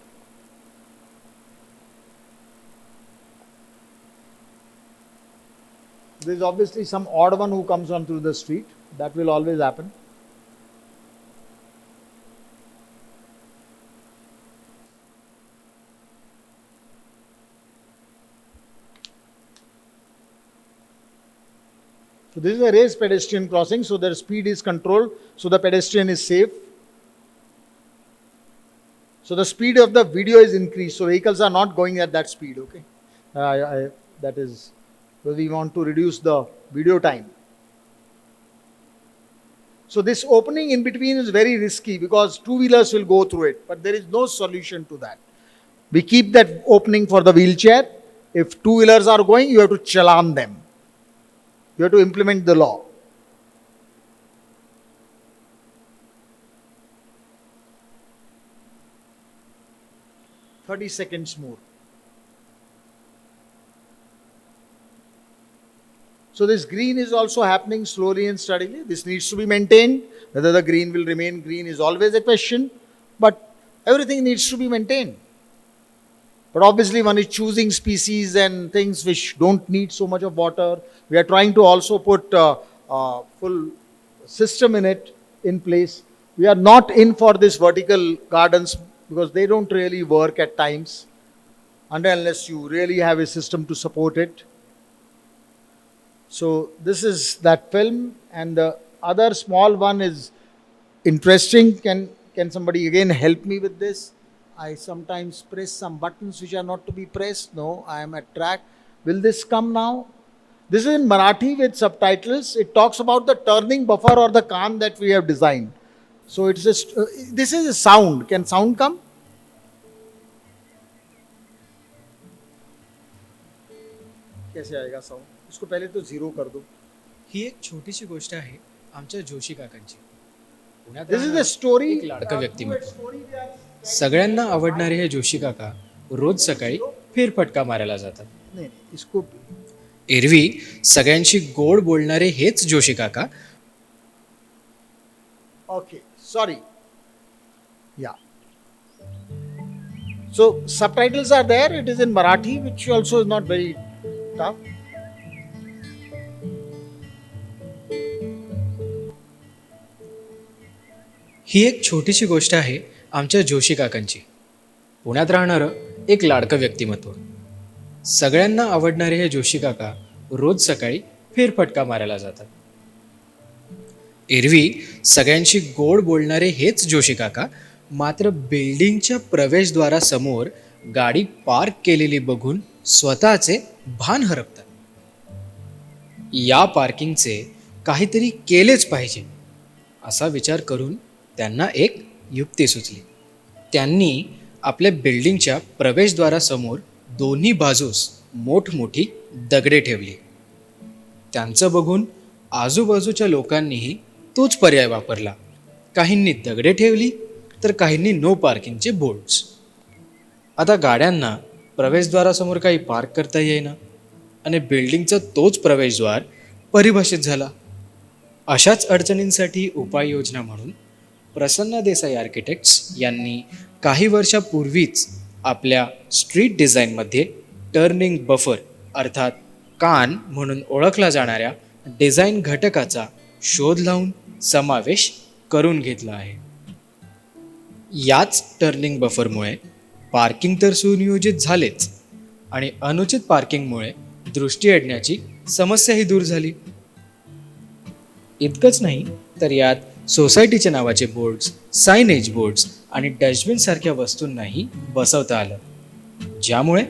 There is obviously some odd one who comes on through the street. That will always happen. So this is a raised pedestrian crossing, so their speed is controlled, so the pedestrian is safe. So the speed of the video is increased, so vehicles are not going at that speed, okay? That is, because we want to reduce the video time. So this opening in between is very risky because two-wheelers will go through it, but there is no solution to that. We keep that opening for the wheelchair. If two-wheelers are going, you have to challan them. You have to implement the law. $30 more. So this green is also happening slowly and steadily. This needs to be maintained. Whether the green will remain green is always a question, but everything needs to be maintained. But obviously one is choosing species and things which don't need so much of water. We are trying to also put full system in it, in place. We are not in for this vertical gardens because they don't really work at times unless you really have a system to support it. So this is that film, and the other small one is interesting. Can somebody again help me with this? I sometimes press some buttons which are not to be pressed. No, I am at track. Will this come now? This is in Marathi with subtitles. It talks about the turning buffer or the can that we have designed. So it's just this is a sound. Can sound come? कैसे आएगा sound? इसको पहले तो zero कर दो. ही एक छोटीशी गोष्ट आहे आमच्या जोशी काकांची. पुण्यात This is the story. एक लाडकं व्यक्तिमत्व. सगळ्यांना आवडणारे हे जोशी काका रोज सकाळी फेरफटका मारायला जातात. नहीं, इसको एरवी सगळ्यांशी गोड बोलणारे हेच जोशी काका okay. Sorry. Yeah. So subtitles are there. It is in Marathi, which also is not very tough. ही एक छोटीशी गोष्ट आहे आमच्या जोशी काकांची. पुण्यात राहणारं एक लाडकं व्यक्तिमत्व. सगळ्यांना आवडणारे हे जोशी काका रोज सकाळी फेरफटका मारायला जातात. एरवी सगळ्यांशी गोड बोलणारे हेच जोशी काका मात्र बिल्डिंगच्या प्रवेशद्वारासमोर गाडी पार्क केलेली बघून स्वतःचे भान हरपतात. या पार्किंगचे काहीतरी केलेच पाहिजे असा विचार करून त्यांना एक युक्ती सुचली. त्यांनी आपल्या बिल्डिंगच्या प्रवेशद्वारासमोर दोन्ही बाजूस मोठमोठी दगडे ठेवली. त्यांचं बघून आजूबाजूच्या लोकांनीही तोच पर्याय वापरला. काहींनी दगडे ठेवली तर काहींनी नो पार्किंगचे बोर्ड्स. आता गाड्यांना प्रवेशद्वारासमोर काही पार्क करता येईना आणि बिल्डिंगचा तोच प्रवेशद्वार परिभाषित झाला. अशाच अडचणींसाठी उपाययोजना म्हणून प्रसन्न देसाई आर्किटेक्ट्स यांनी काही वर्षापूर्वीच आपल्या स्ट्रीट डिझाईनमध्ये टर्निंग बफर अर्थात कान म्हणून ओळखला जाणाऱ्या डिझाईन घटकाचा शोध लावून समावेश करून घेतला आहे. याच टर्निंग बफरमुळे पार्किंग तर सुनियोजित झालेच आणि अनुचित पार्किंगमुळे दृष्टी अडण्याची समस्याही दूर झाली. इतकंच नाही तर यात सोसायटीच्या नावाचे बोर्ड्स, सायनेज बोर्ड्स आणि डस्टबिन सारख्या वस्तूंनाही बसवता आलं, ज्यामुळे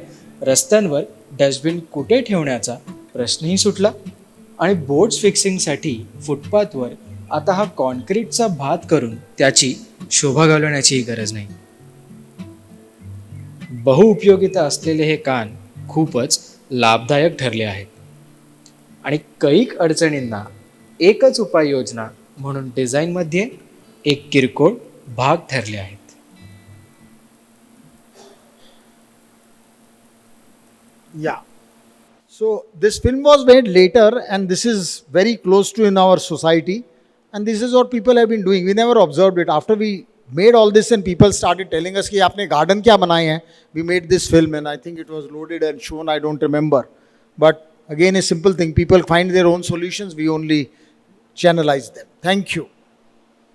रस्त्यांवर डस्टबिन कुठे ठेवण्याचा प्रश्नही सुटला आणि बोर्ड्स फिक्सिंगसाठी फुटपाथवर आता हा कॉन्क्रीटचा भात करून त्याची शोभा घालवण्याचीही गरज नाही. बहुउपयोगिता असलेले हे कान खूपच लाभदायक ठरले आहेत आणि कैक अडचणींना एकच उपाययोजना म्हणून डिझाईनमध्ये एक किरकोळ भाग ठरले आहेत. Yeah. So this film was made later, and this is very close to in our society, and this is what people have been doing. We never observed it. After we made all this and people started telling us कि आपने garden क्या बनाए हैं, we made this film, and I think it was loaded and shown, I don't remember. But again, a simple thing, people find their own solutions, we only channelize them. Thank you.